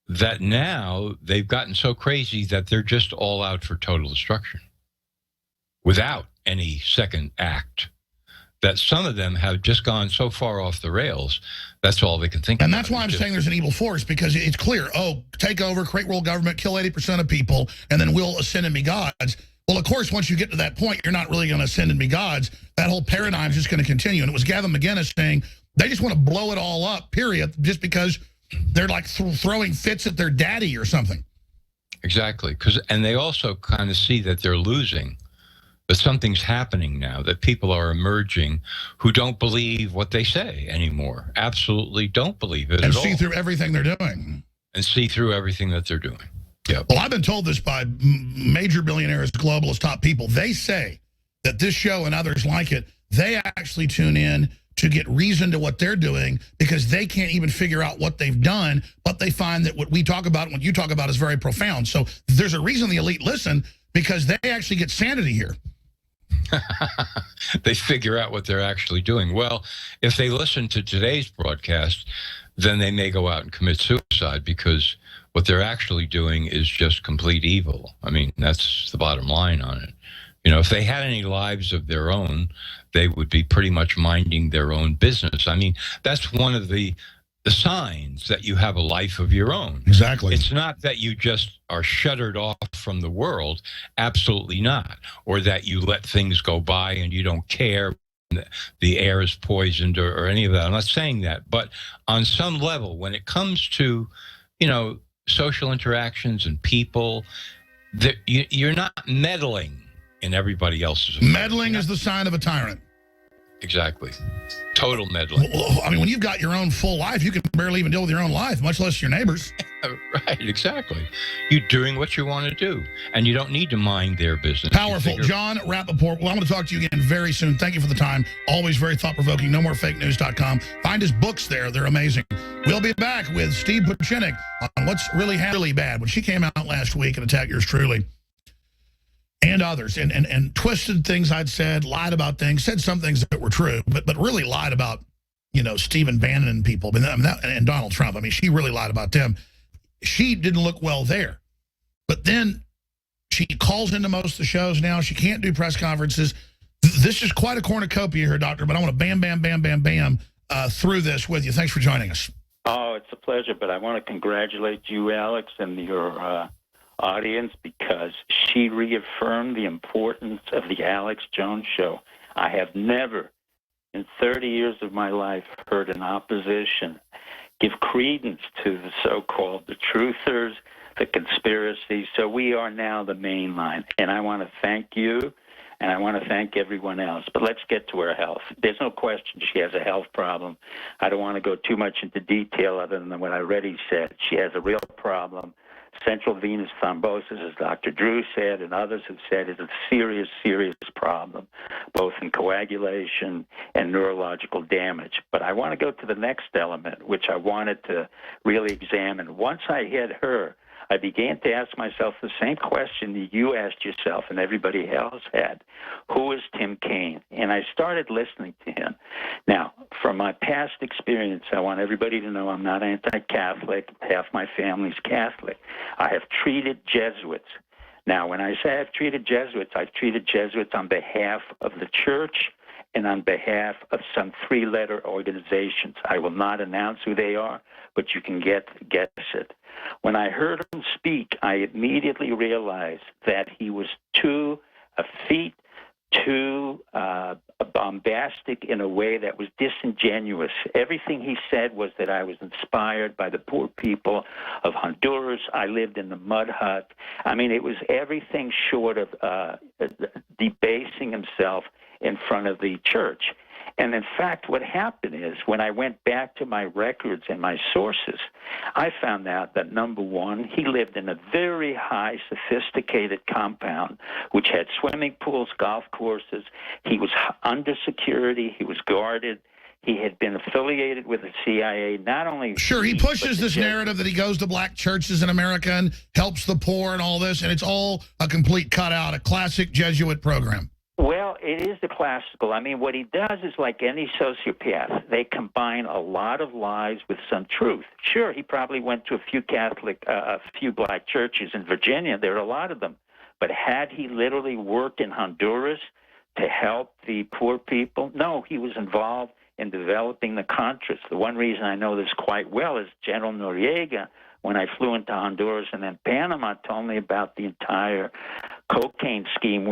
that now they've gotten so crazy that they're just all out for total destruction without any second act, that some of them have just gone so far off the rails, that's all they can think about. And that's why I'm saying there's an evil force, because it's clear, take over, create world government, kill 80% of people, and then we'll ascend and be gods. Well, of course, once you get to that point, you're not really going to ascend and be gods. That whole paradigm is just going to continue. And it was Gavin McInnes saying they just want to blow it all up, period, just because they're like throwing fits at their daddy or something. Exactly. And they also kind of see that they're losing, that something's happening now, that people are emerging who don't believe what they say anymore. Absolutely don't believe it and at all. And see through everything they're doing. And see through everything that they're doing. Yep. Well, I've been told this by major billionaires, globalist top people. They say that this show and others like it, they actually tune in to get reason to what they're doing, because they can't even figure out what they've done, but they find that what we talk about and what you talk about is very profound. So there's a reason the elite listen, because they actually get sanity here. They figure out what they're actually doing. Well, if they listen to today's broadcast, then they may go out and commit suicide, because what they're actually doing is just complete evil. I mean, that's the bottom line on it. If they had any lives of their own, they would be pretty much minding their own business. I mean, that's one of the signs that you have a life of your own. Exactly. It's not that you just are shuttered off from the world. Absolutely not. Or that you let things go by and you don't care the air is poisoned or any of that. I'm not saying that. But on some level, when it comes to, social interactions and people, you're not meddling in everybody else's affairs. Meddling is the sign of a tyrant. Exactly. Total meddling. Well, I mean, when you've got your own full life, you can barely even deal with your own life, much less your neighbors. Right, exactly. You're doing what you want to do, and you don't need to mind their business. Powerful. John Rapaport. Well, I'm going to talk to you again very soon. Thank you for the time. Always very thought-provoking. NoMoreFakeNews.com. Find his books there. They're amazing. We'll be back with Steve Pieczenik on what's really bad. When she came out last week and attacked yours truly and others and twisted things I'd said, lied about things, said some things that were true, but really lied about, Stephen Bannon and people and Donald Trump. I mean, she really lied about them. She didn't look well there. But then she calls into most of the shows now. She can't do press conferences. This is quite a cornucopia here, Doctor, but I want to bam through this with you. Thanks for joining us. Oh, it's a pleasure, but I want to congratulate you, Alex, and your audience, because she reaffirmed the importance of the Alex Jones Show. I have never, in 30 years of my life, heard an opposition give credence to the so-called the truthers, the conspiracy. So we are now the main line. And I want to thank you, and I want to thank everyone else. But let's get to her health. There's no question she has a health problem. I don't want to go too much into detail other than what I already said. She has a real problem. Central venous thrombosis, as Dr. Drew said and others have said, is a serious problem, both in coagulation and neurological damage. But I want to go to the next element, which I wanted to really examine. Once I hit her, I began to ask myself the same question that you asked yourself and everybody else had. Who is Tim Kaine? And I started listening to him. Now, from my past experience, I want everybody to know I'm not anti-Catholic. Half my family's Catholic. I have treated Jesuits. Now, when I say I've treated Jesuits on behalf of the church and on behalf of some three-letter organizations. I will not announce who they are, but you can guess it. When I heard him speak, I immediately realized that he was too effete, too bombastic in a way that was disingenuous. Everything he said was that I was inspired by the poor people of Honduras. I lived in the mud hut. I mean, it was everything short of debasing himself in front of the church. And in fact, what happened is when I went back to my records and my sources, I found out that, number one, he lived in a very high, sophisticated compound, which had swimming pools, golf courses. He was under security. He was guarded. He had been affiliated with the CIA, not only... Sure, he pushes this narrative that he goes to black churches in America and helps the poor and all this, and it's all a complete cutout, a classic Jesuit program. Well, it is the classical. I mean, what he does is like any sociopath. They combine a lot of lies with some truth. Sure, he probably went to a few black churches in Virginia. There are a lot of them. But had he literally worked in Honduras to help the poor people? No, he was involved in developing the Contras. The one reason I know this quite well is General Noriega, when I flew into Honduras and then Panama, told me about the entire cocaine scheme.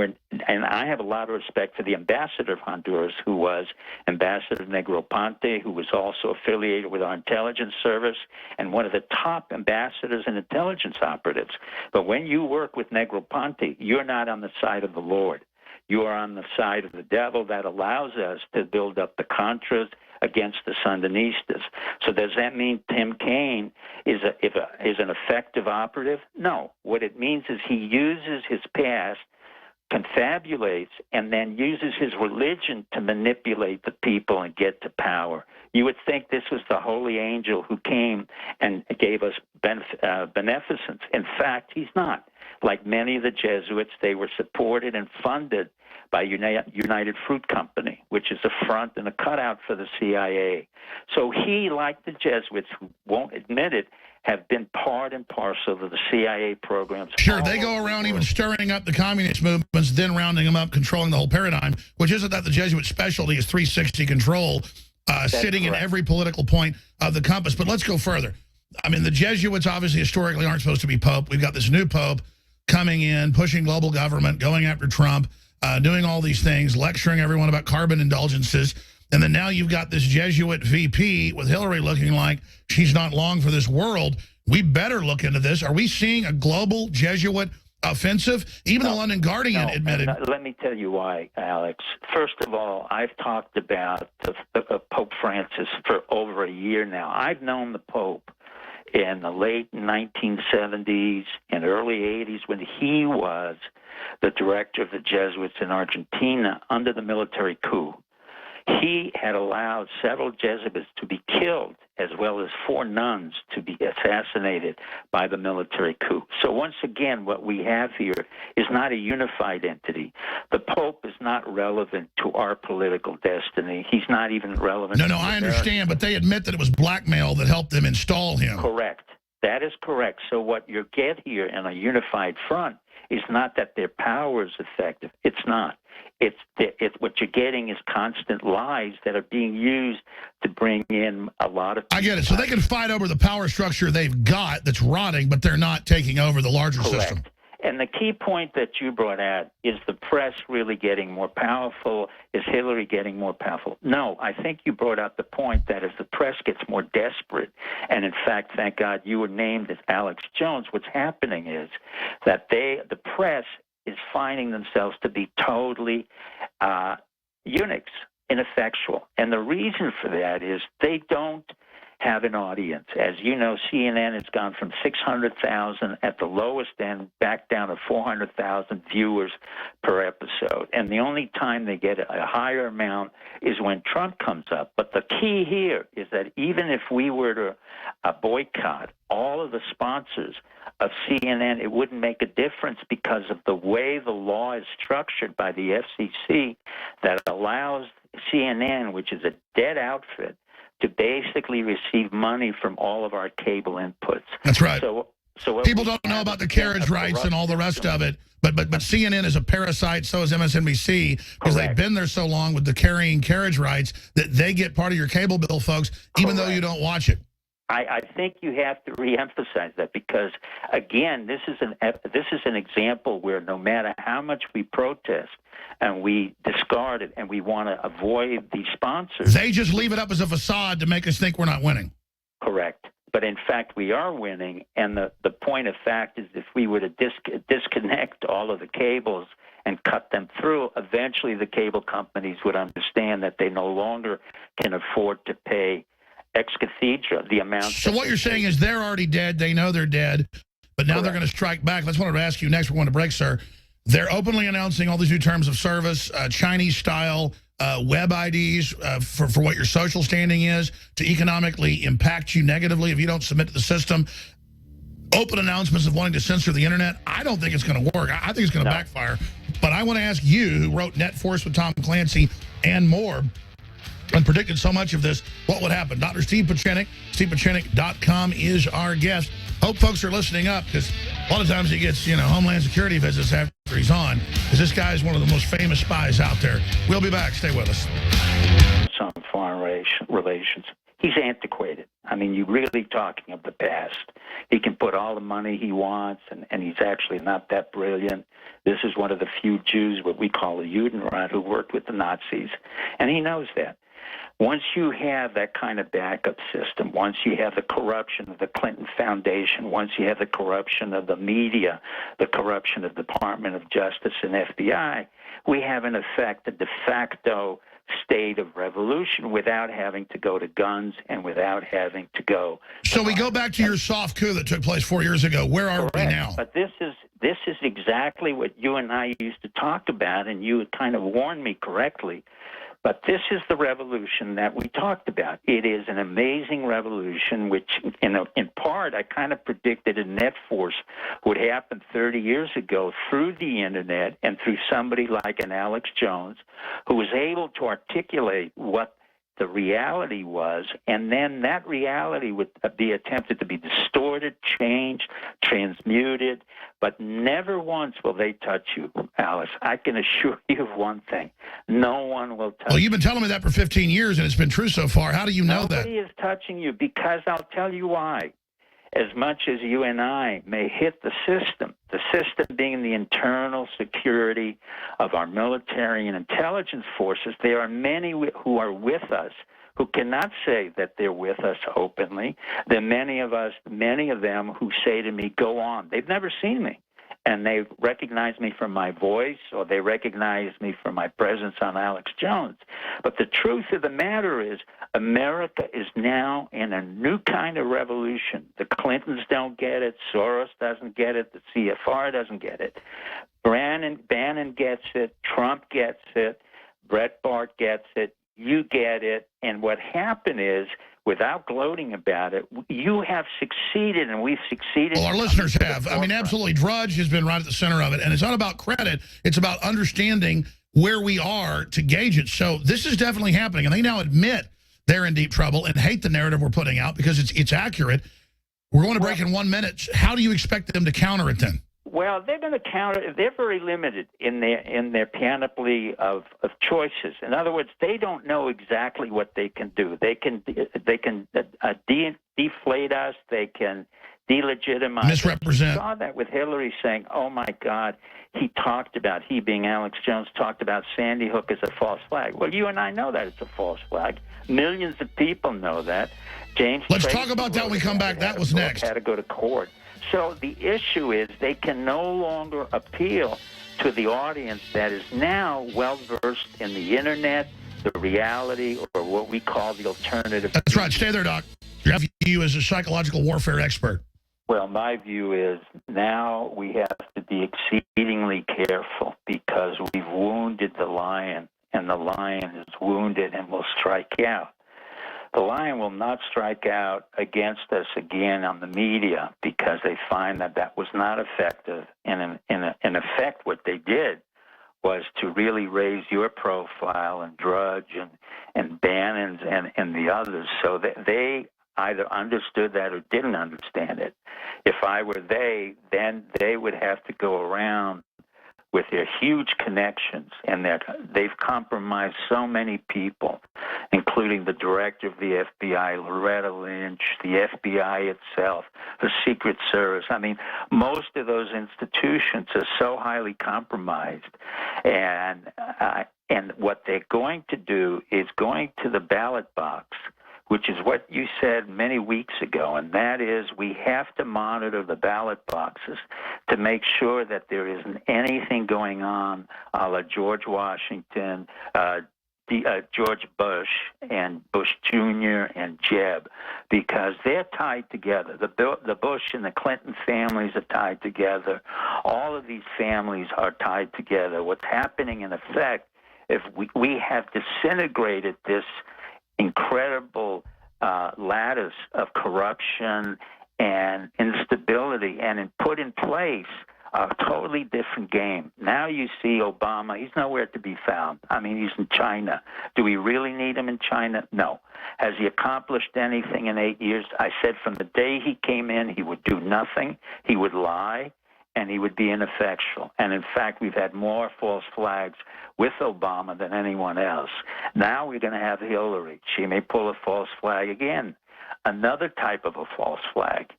And I have a lot of respect for the ambassador of Honduras, who was Ambassador Negroponte, who was also affiliated with our intelligence service and one of the top ambassadors and intelligence operatives. But when you work with Negroponte, you're not on the side of the Lord. You are on the side of the devil. That allows us to build up the Contras against the Sandinistas. So does that mean Tim Kaine is an effective operative? No. What it means is he uses his past, confabulates, and then uses his religion to manipulate the people and get to power. You would think this was the holy angel who came and gave us beneficence. In fact, he's not. Like many of the Jesuits, they were supported and funded by United Fruit Company, which is a front and a cutout for the CIA. So he, like the Jesuits, who won't admit it, have been part and parcel of the CIA programs. Sure, they go around even stirring up the communist movements, then rounding them up, controlling the whole paradigm, which isn't that the Jesuit specialty is 360 control, sitting correct in every political point of the compass. But let's go further. I mean, the Jesuits obviously historically aren't supposed to be Pope. We've got this new Pope coming in, pushing global government, going after Trump. doing all these things, lecturing everyone about carbon indulgences. And then now you've got this Jesuit VP with Hillary looking like she's not long for this world. We better look into this. Are we seeing a global Jesuit offensive? Even the London Guardian admitted. Let me tell you why, Alex. First of all, I've talked about Pope Francis for over a year now. I've known the Pope in the late 1970s and early 80s when he was the director of the Jesuits in Argentina under the military coup. He had allowed several Jesuits to be killed, as well as 4 nuns to be assassinated by the military coup. So once again, what we have here is not a unified entity. The Pope is not relevant to our political destiny. He's not even relevant. No, I understand, but they admit that it was blackmail that helped them install him. Correct. That is correct. So what you get here in a unified front is not that their power is effective. It's not. It's what you're getting is constant lies that are being used to bring in a lot of people. I get it. So they can fight over the power structure they've got that's rotting, but they're not taking over the larger system. And the key point that you brought out is the press really getting more powerful? Is Hillary getting more powerful? No, I think you brought out the point that as the press gets more desperate, and in fact, thank God you were named as Alex Jones, what's happening is that the press is finding themselves to be totally eunuchs, ineffectual. And the reason for that is they don't have an audience. As you know, CNN has gone from 600,000 at the lowest end back down to 400,000 viewers per episode. And the only time they get a higher amount is when Trump comes up. But the key here is that even if we were to boycott all of the sponsors of CNN, it wouldn't make a difference because of the way the law is structured by the FCC that allows CNN, which is a dead outfit, to basically receive money from all of our cable inputs. That's right. So people don't know about the carriage rights and all the rest of it, but CNN is a parasite, so is MSNBC, because they've been there so long with the carrying carriage rights that they get part of your cable bill, folks, even though you don't watch it. I think you have to reemphasize that because, again, this is an example where no matter how much we protest and we discard it and we want to avoid these sponsors. They just leave it up as a facade to make us think we're not winning. Correct. But in fact, we are winning. And the point of fact is if we were to disconnect all of the cables and cut them through, eventually the cable companies would understand that they no longer can afford to pay ex cathedra the amount. So what you're saying is they're already dead. They know they're dead, but now they're going to strike back. That's what I wanted to ask you next. We're going to break, sir. They're openly announcing all these new terms of service, Chinese-style web IDs for what your social standing is, to economically impact you negatively if you don't submit to the system. Open announcements of wanting to censor the internet. I don't think it's going to work. I think it's going to backfire. But I want to ask you, who wrote Net Force with Tom Clancy and more, and predicted so much of this, what would happen? Dr. Steve Pieczenik, stevepieczenik.com is our guest. Hope folks are listening up, because a lot of times he gets, Homeland Security visits after he's on, because this guy is one of the most famous spies out there. We'll be back. Stay with us. Some foreign relations. He's antiquated. I mean, you're really talking of the past. He can put all the money he wants, and he's actually not that brilliant. This is one of the few Jews, what we call a Judenrat, who worked with the Nazis, and he knows that. Once you have that kind of backup system, once you have the corruption of the Clinton Foundation, once you have the corruption of the media, the corruption of the Department of Justice and FBI, we have, in effect, a de facto state of revolution without having to go to guns and without having to go. So we go back to your soft coup that took place 4 years ago. Where are we now? But this is exactly what you and I used to talk about, and you had kind of warned me correctly. But this is the revolution that we talked about. It is an amazing revolution, which, in part, I kind of predicted in Net Force would happen 30 years ago through the Internet and through somebody like an Alex Jones, who was able to articulate what the reality was, and then that reality would be attempted to be distorted, changed, transmuted, but never once will they touch you, Alice. I can assure you of one thing. No one will touch you. Well, you've been telling me that for 15 years, and it's been true so far. How do you know that? Nobody is touching you, because I'll tell you why. as much as you and I may hit the system being the internal security of our military and intelligence forces, there are many who are with us who cannot say that they're with us openly. There are many of them who say to me, go on. They've never seen me. And they recognize me from my voice, or they recognize me from my presence on Alex Jones. But the truth of the matter is, America is now in a new kind of revolution. The Clintons don't get it. Soros doesn't get it. The CFR doesn't get it. Bannon gets it. Trump gets it. Breitbart gets it. You get it. And what happened is, without gloating about it, you have succeeded, and we've succeeded. Well, our listeners have. I mean, absolutely. Drudge has been right at the center of it. And it's not about credit. It's about understanding where we are to gauge it. So this is definitely happening. And they now admit they're in deep trouble and hate the narrative we're putting out because it's accurate. We're going to break in 1 minute. How do you expect them to counter it then? Well, they're going to counter. They're very limited in their panoply of choices. In other words, they don't know exactly what they can do. They can deflate us. They can delegitimize. Misrepresent. We saw that with Hillary saying, "Oh my God, he being Alex Jones talked about Sandy Hook as a false flag." Well, you and I know that it's a false flag. Millions of people know that. James. Let's talk about that when we come back. That was next. Had to go to court. So the issue is they can no longer appeal to the audience that is now well-versed in the Internet, the reality, or what we call the alternative. That's right. Stay there, Doc. Your view as a psychological warfare expert. Well, my view is now we have to be exceedingly careful because we've wounded the lion, and the lion is wounded and will strike out. The lion will not strike out against us again on the media because they find that was not effective. And in effect, what they did was to really raise your profile and Drudge and Bannon's and the others so that they either understood that or didn't understand it. If I were they, then they would have to go around with their huge connections, and they've compromised so many people, including the director of the FBI, Loretta Lynch, the FBI itself, the Secret Service. I mean, most of those institutions are so highly compromised, and what they're going to do is going to the ballot box, which is what you said many weeks ago, and that is we have to monitor the ballot boxes to make sure that there isn't anything going on a la George Washington, George Bush, and Bush Jr. and Jeb, because they're tied together. The Bush and the Clinton families are tied together. All of these families are tied together. What's happening in effect, if we have disintegrated this incredible lattice of corruption and instability and put in place a totally different game. Now you see Obama, he's nowhere to be found. I mean, he's in China. Do we really need him in China? No. Has he accomplished anything in 8 years? I said from the day he came in, he would do nothing. He would lie, and he would be ineffectual. And in fact, we've had more false flags with Obama than anyone else. Now we're going to have Hillary. She may pull a false flag again, another type of a false flag,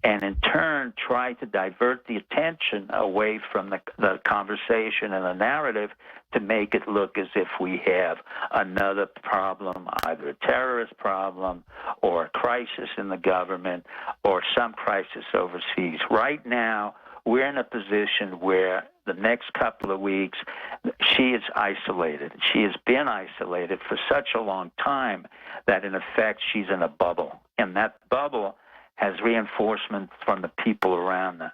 and in turn try to divert the attention away from the conversation and the narrative to make it look as if we have another problem, either a terrorist problem or a crisis in the government or some crisis overseas. Right now, we're in a position where the next couple of weeks, she is isolated. She has been isolated for such a long time that, in effect, she's in a bubble. And that bubble has reinforcement from the people around her.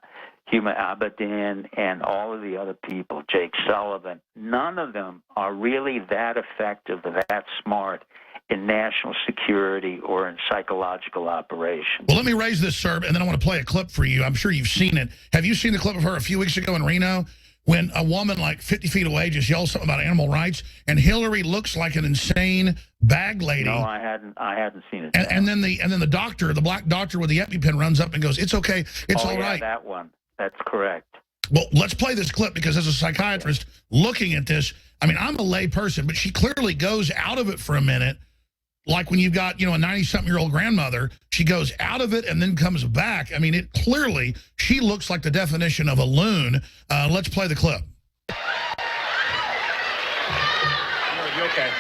Huma Abedin and all of the other people, Jake Sullivan, none of them are really that effective or that smart in national security or in psychological operations. Well, let me raise this, sir, and then I want to play a clip for you. I'm sure you've seen it. Have you seen the clip of her a few weeks ago in Reno when a woman like 50 feet away just yells something about animal rights, and Hillary looks like an insane bag lady? No, I hadn't seen it. And then the doctor, the black doctor with the EpiPen, runs up and goes, "It's okay, it's all right." That one. That's correct. Well, let's play this clip because as a psychiatrist looking at this, I mean, I'm a lay person, but she clearly goes out of it for a minute, like when you've got, a 90-something-year-old grandmother, she goes out of it and then comes back. I mean, it clearly, she looks like the definition of a loon. Let's play the clip. You okay?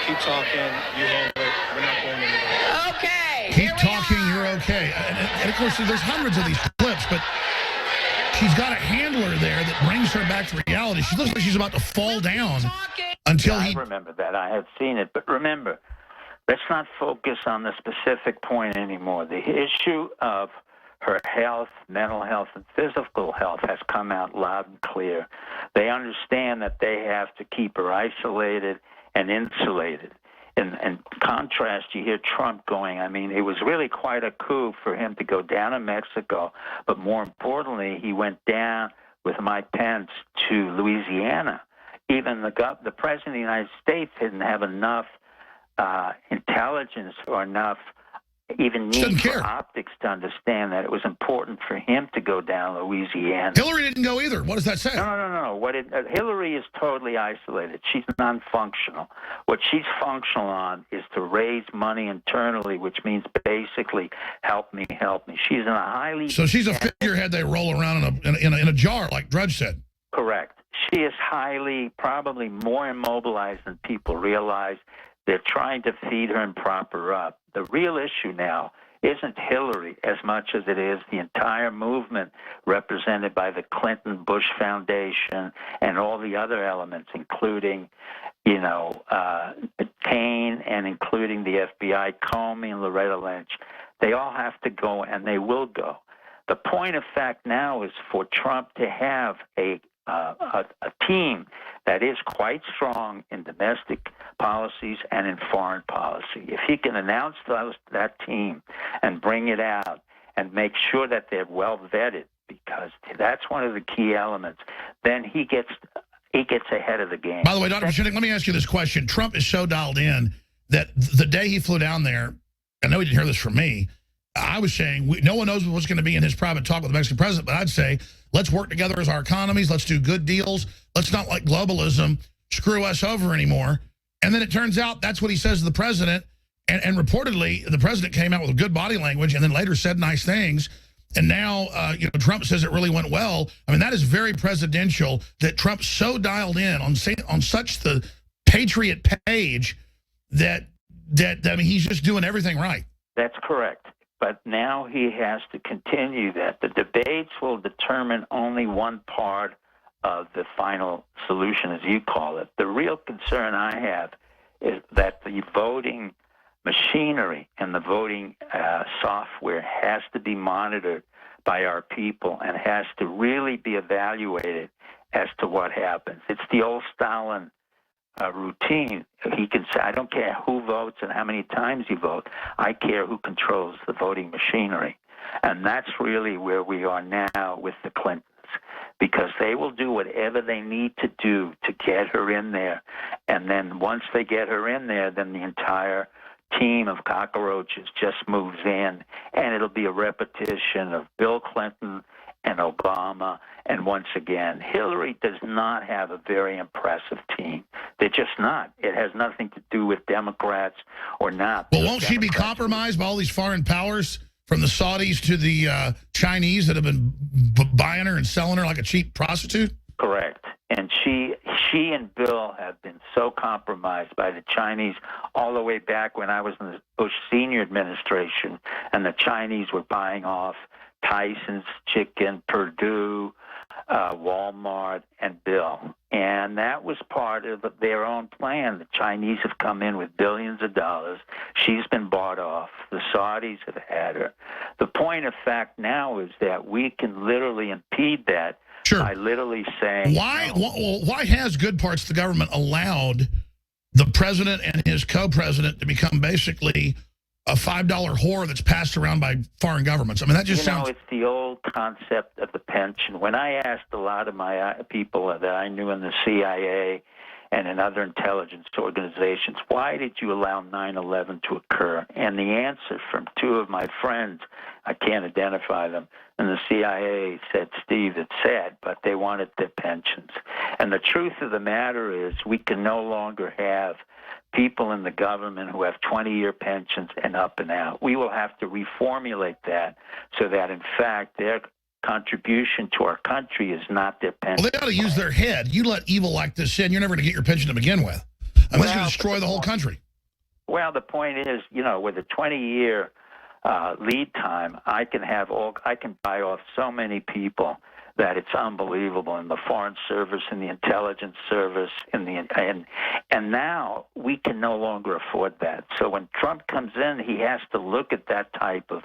Keep talking. You handle it. We're not going anywhere. Okay. Keep talking. You're okay. And of course, there's hundreds of these clips, but she's got a handler there that brings her back to reality. She looks like she's about to fall down until he... I remember that. I have seen it. But remember, let's not focus on the specific point anymore. The issue of her health, mental health, and physical health has come out loud and clear. They understand that they have to keep her isolated and insulated. In contrast, you hear Trump going, I mean, it was really quite a coup for him to go down to Mexico, but more importantly, he went down with Mike Pence to Louisiana. Even the President of the United States didn't have enough intelligence or enough even need for optics to understand that it was important for him to go down Louisiana. Hillary didn't go either. What does that say? No. Hillary is totally isolated. She's non-functional. What she's functional on is to raise money internally, which means basically help me. She's in a highly... So she's a figurehead they roll around in a jar, like Drudge said. Correct. She is highly, probably more immobilized than people realize. They're trying to feed her and prop her up. The real issue now isn't Hillary as much as it is the entire movement represented by the Clinton-Bush Foundation and all the other elements, including, Kane and including the FBI, Comey and Loretta Lynch. They all have to go, and they will go. The point of fact now is for Trump to have a team that is quite strong in domestic policies and in foreign policy. If he can announce that team and bring it out and make sure that they're well vetted, because that's one of the key elements, then he gets ahead of the game. By the way, Dr. Pieczenik, let me ask you this question. Trump is so dialed in that the day he flew down there, I know he didn't hear this from me, I was saying no one knows what's going to be in his private talk with the Mexican president, but I'd say let's work together as our economies. Let's do good deals. Let's not let globalism screw us over anymore. And then it turns out that's what he says to the president. And reportedly, the president came out with good body language and then later said nice things. And now, Trump says it really went well. I mean, that is very presidential that Trump's so dialed in on such the patriot page that I mean, he's just doing everything right. That's correct. But now he has to continue that. The debates will determine only one part of the final solution, as you call it. The real concern I have is that the voting machinery and the voting software has to be monitored by our people and has to really be evaluated as to what happens. It's the old Stalin routine. He can say, I don't care who votes and how many times you vote. I care who controls the voting machinery. And that's really where we are now with the Clintons, because they will do whatever they need to do to get her in there. And then once they get her in there, then the entire team of cockroaches just moves in, and it'll be a repetition of Bill Clinton and Obama. And once again, Hillary does not have a very impressive team. They're just not. It has nothing to do with Democrats or not. Well, won't she be compromised by all these foreign powers, from the Saudis to the Chinese that have been buying her and selling her like a cheap prostitute? Correct. And she and Bill have been so compromised by the Chinese all the way back when I was in the Bush Senior administration, and the Chinese were buying off Tyson's Chicken, Purdue, Walmart, and Bill. And that was part of their own plan. The Chinese have come in with billions of dollars. She's been bought off. The Saudis have had her. The point of fact now is that we can literally impede that by literally saying... Why has good parts of the government allowed the president and his co-president to become basically a $5 whore that's passed around by foreign governments? I mean, that just sounds... it's the old concept of the pension. When I asked a lot of my people that I knew in the CIA and in other intelligence organizations, why did you allow 9/11 to occur? And the answer from two of my friends, I can't identify them, and the CIA said, Steve, it's sad, but they wanted their pensions. And the truth of the matter is we can no longer have people in the government who have 20-year pensions and up and out. We will have to reformulate that so that, in fact, their contribution to our country is not their pension. Well, they ought to use their head. You let evil like this in, you're never going to get your pension to begin with. Unless you destroy the whole country. Well, the point is, you know, with a 20-year lead time, I can buy off so many people that it's unbelievable in the Foreign Service, in the Intelligence Service, and now we can no longer afford that. So when Trump comes in, he has to look at that type of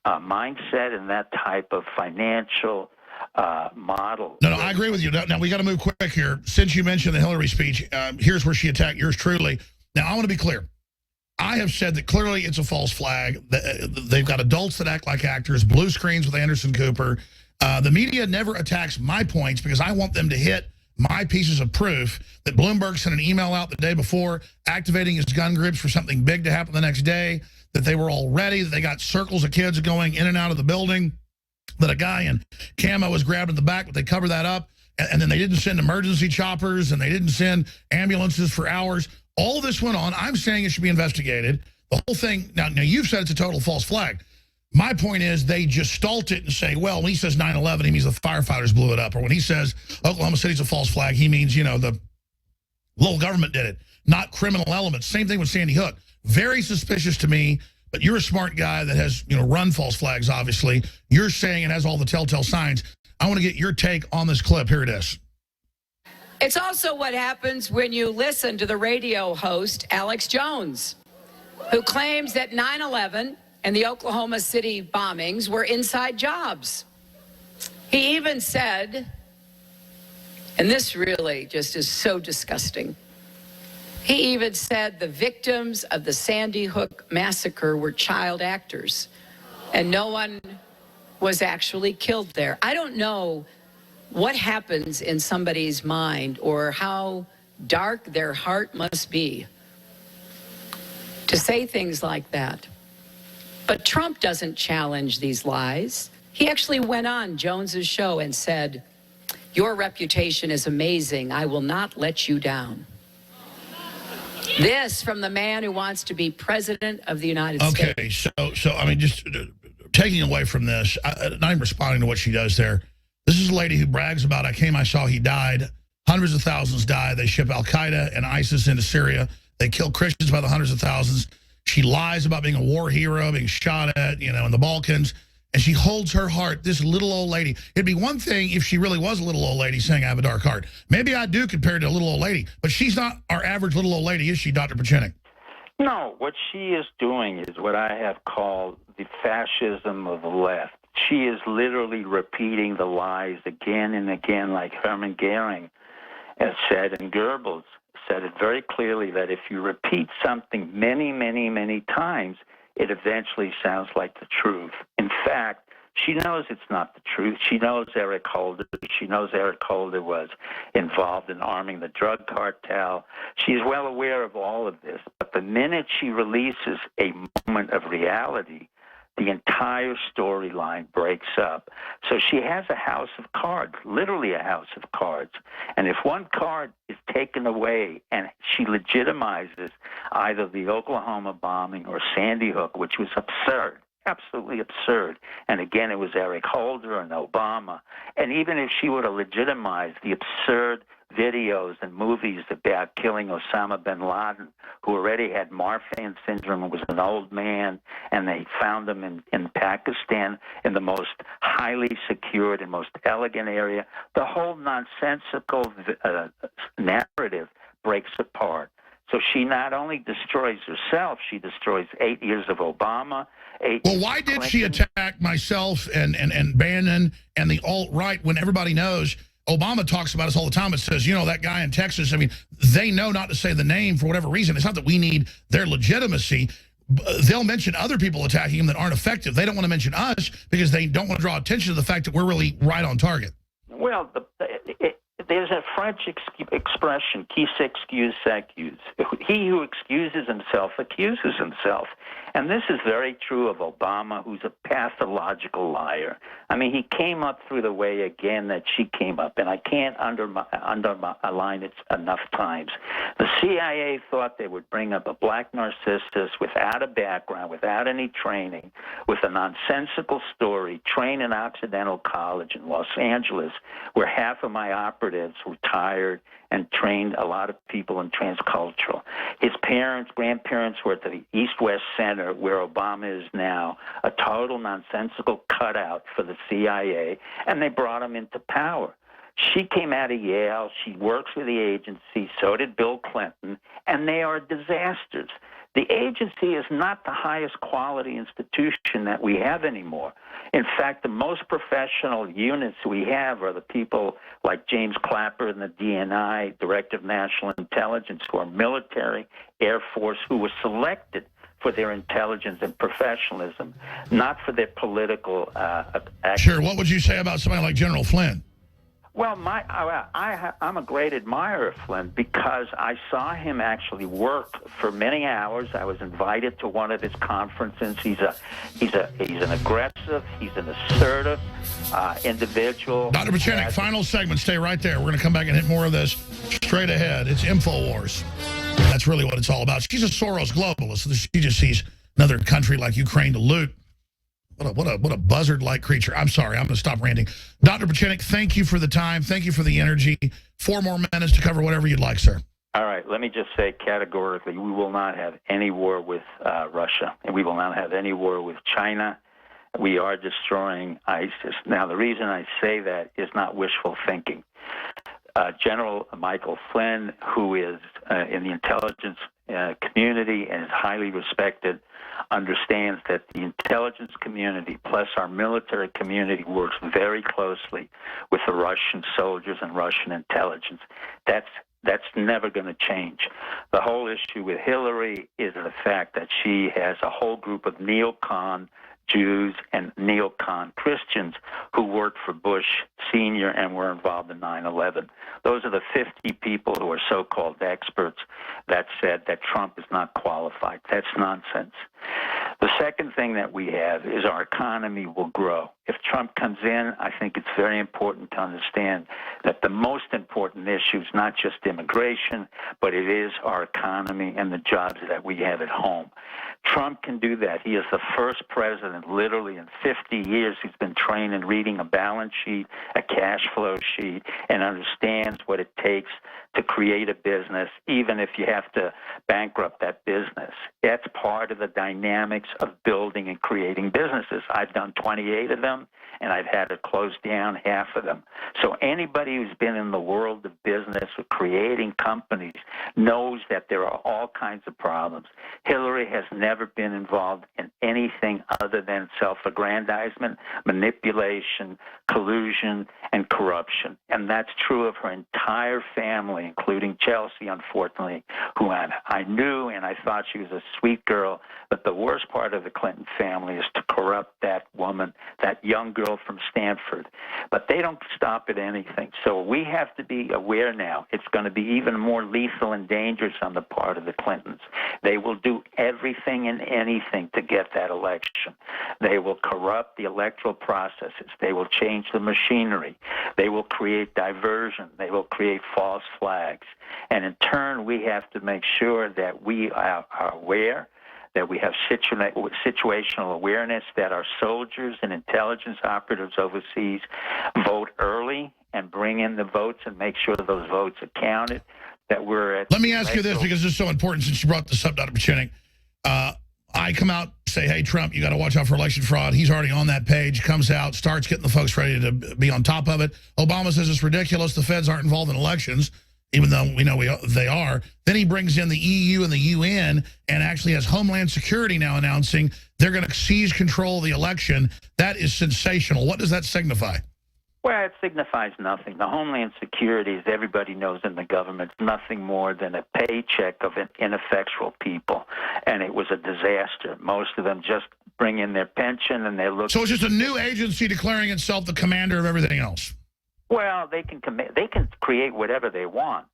mindset and that type of financial model. No, I agree with you. Now we got to move quick here. Since you mentioned the Hillary speech, here's where she attacked yours truly. Now, I want to be clear. I have said that clearly it's a false flag. They've got adults that act like actors, blue screens with Anderson Cooper. The media never attacks my points because I want them to hit my pieces of proof that Bloomberg sent an email out the day before activating his gun groups for something big to happen the next day, that they were all ready, that they got circles of kids going in and out of the building, that a guy in camo was grabbed in the back, but they covered that up, and then they didn't send emergency choppers, and they didn't send ambulances for hours. All this went on. I'm saying it should be investigated. The whole thing, now you've said it's a total false flag. My point is they just stalled it and say, well, when he says 9/11, he means the firefighters blew it up. Or when he says Oklahoma City's a false flag, he means, you know, the little government did it, not criminal elements. Same thing with Sandy Hook. Very suspicious to me, but you're a smart guy that has, you know, run false flags, obviously. You're saying it has all the telltale signs. I want to get your take on this clip. Here it is. It's also what happens when you listen to the radio host, Alex Jones, who claims that 9/11 and the Oklahoma City bombings were inside jobs. He even said, and this really just is so disgusting, he even said the victims of the Sandy Hook massacre were child actors and no one was actually killed there. I don't know what happens in somebody's mind or how dark their heart must be to say things like that. But Trump doesn't challenge these lies. He actually went on Jones's show and said, your reputation is amazing. I will not let you down. This from the man who wants to be president of the United States. Okay, so I mean, just taking away from this, not even responding to what she does there. This is a lady who brags about, I came, I saw, he died. Hundreds of thousands died. They ship Al-Qaeda and ISIS into Syria. They kill Christians by the hundreds of thousands. She lies about being a war hero, being shot at, you know, in the Balkans. And she holds her heart, this little old lady. It'd be one thing if she really was a little old lady saying, I have a dark heart. Maybe I do compared to a little old lady. But she's not our average little old lady, is she, Dr. Pieczenik? No, what she is doing is what I have called the fascism of the left. She is literally repeating the lies again and again, like Hermann Goering has said, and Goebbels said it very clearly, that if you repeat something many, many, many times, it eventually sounds like the truth. In fact, she knows it's not the truth. She knows Eric Holder. She knows Eric Holder was involved in arming the drug cartel. She's well aware of all of this. But the minute she releases a moment of reality, the entire storyline breaks up. So she has a house of cards, literally a house of cards. And if one card is taken away and she legitimizes either the Oklahoma bombing or Sandy Hook, which was absurd, absolutely absurd. And again, it was Eric Holder and Obama. And even if she were to legitimize the absurd videos and movies about killing Osama bin Laden, who already had Marfan syndrome and was an old man, and they found him in Pakistan in the most highly secured and most elegant area, the whole nonsensical narrative breaks apart. So she not only destroys herself, she destroys 8 years of Obama. Well, why did she attack myself and Bannon and the alt-right when everybody knows Obama talks about us all the time? It says, you know, that guy in Texas, I mean, they know not to say the name for whatever reason. It's not that we need their legitimacy. They'll mention other people attacking him that aren't effective. They don't want to mention us because they don't want to draw attention to the fact that we're really right on target. Well, there's a French expression, qui s'excuse s'accuse. He who excuses himself accuses himself. And this is very true of Obama, who's a pathological liar. I mean, he came up through the way again that she came up, and I can't underline it enough times. The CIA thought they would bring up a black narcissist without a background, without any training, with a nonsensical story, trained in Occidental College in Los Angeles, where half of my operatives retired and trained a lot of people in transcultural. His parents, grandparents were at the East-West Center, where Obama is now, a total nonsensical cutout for the CIA, and they brought him into power. She came out of Yale. She works for the agency. So did Bill Clinton, and they are disasters. The agency is not the highest quality institution that we have anymore. In fact, the most professional units we have are the people like James Clapper and the DNI, Director of National Intelligence, who are military, Air Force, who were selected for their intelligence and professionalism, not for their political action. Sure. What would you say about somebody like General Flynn? Well, I'm a great admirer of Flynn because I saw him actually work for many hours. I was invited to one of his conferences. He's an aggressive, he's an assertive individual. Dr. Pieczenik, final segment. Stay right there. We're going to come back and hit more of this straight ahead. It's InfoWars. That's really what it's all about. She's a Soros globalist. She just sees another country like Ukraine to loot. What a buzzard-like creature. I'm sorry. I'm going to stop ranting. Dr. Pieczenik, thank you for the time. Thank you for the energy. 4 more minutes to cover whatever you'd like, sir. All right. Let me just say categorically, we will not have any war with Russia, and we will not have any war with China. We are destroying ISIS. Now, the reason I say that is not wishful thinking. General Michael Flynn, who is in the intelligence community and is highly respected, understands that the intelligence community plus our military community works very closely with the Russian soldiers and Russian intelligence. That's never going to change. The whole issue with Hillary is the fact that she has a whole group of neocon Jews and neocon Christians who worked for Bush Sr. and were involved in 9/11. Those are the 50 people who are so-called experts that said that Trump is not qualified. That's nonsense. The second thing that we have is our economy will grow. If Trump comes in, I think it's very important to understand that the most important issue is not just immigration, but it is our economy and the jobs that we have at home. Trump can do that. He is the first president, literally in 50 years, who's been trained in reading a balance sheet, a cash flow sheet, and understands what it takes to create a business, even if you have to bankrupt that business. That's part of the dynamics of building and creating businesses. I've done 28 of them, and I've had to close down half of them. So anybody who's been in the world of business or creating companies knows that there are all kinds of problems. Hillary has never been involved in anything other than self-aggrandizement, manipulation, collusion, and corruption. And that's true of her entire family, including Chelsea, unfortunately, who I knew and I thought she was a sweet girl. But the worst part of the Clinton family is to corrupt that woman, that young girl from Stanford. But they don't stop at anything. So we have to be aware now. It's going to be even more lethal and dangerous on the part of the Clintons. They will do everything and anything to get that election. They will corrupt the electoral processes. They will change the machinery. They will create diversion. They will create false flags. And in turn, we have to make sure that we are aware, that we have situational awareness, that our soldiers and intelligence operatives overseas vote early and bring in the votes and make sure that those votes are counted, that we're at... Let me ask you this, because it's so important since you brought this up, Dr. Pieczenik. I come out, say, hey, Trump, you got to watch out for election fraud. He's already on that page, comes out, starts getting the folks ready to be on top of it. Obama says it's ridiculous. The feds aren't involved in elections, even though we know they are. Then he brings in the EU and the UN and actually has Homeland Security now announcing they're going to seize control of the election. That is sensational. What does that signify? Well, it signifies nothing. The Homeland Security, as everybody knows in the government, is nothing more than a paycheck of an ineffectual people. And it was a disaster. Most of them just bring in their pension and they look... So it's just a new agency declaring itself the commander of everything else? Well, they can create whatever they want.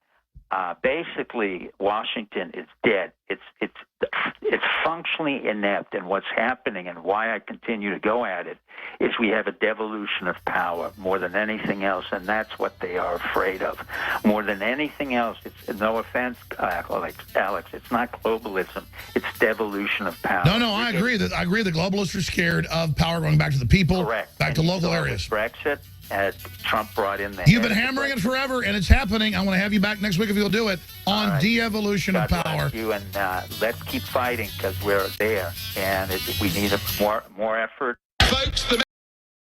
Basically, Washington is dead. It's functionally inept, and what's happening, and why I continue to go at it, is we have a devolution of power more than anything else, and that's what they are afraid of more than anything else. It's no offense, Alex. It's not globalism. It's devolution of power. No, I agree that globalists are scared of power going back to the people, correct, back to local areas. Brexit. Trump brought in the. You've been hammering it forever, and it's happening. I want to have you back next week if you'll do it on de-evolution of power. Bless you, and let's keep fighting because we're there, and we need more effort. Folks,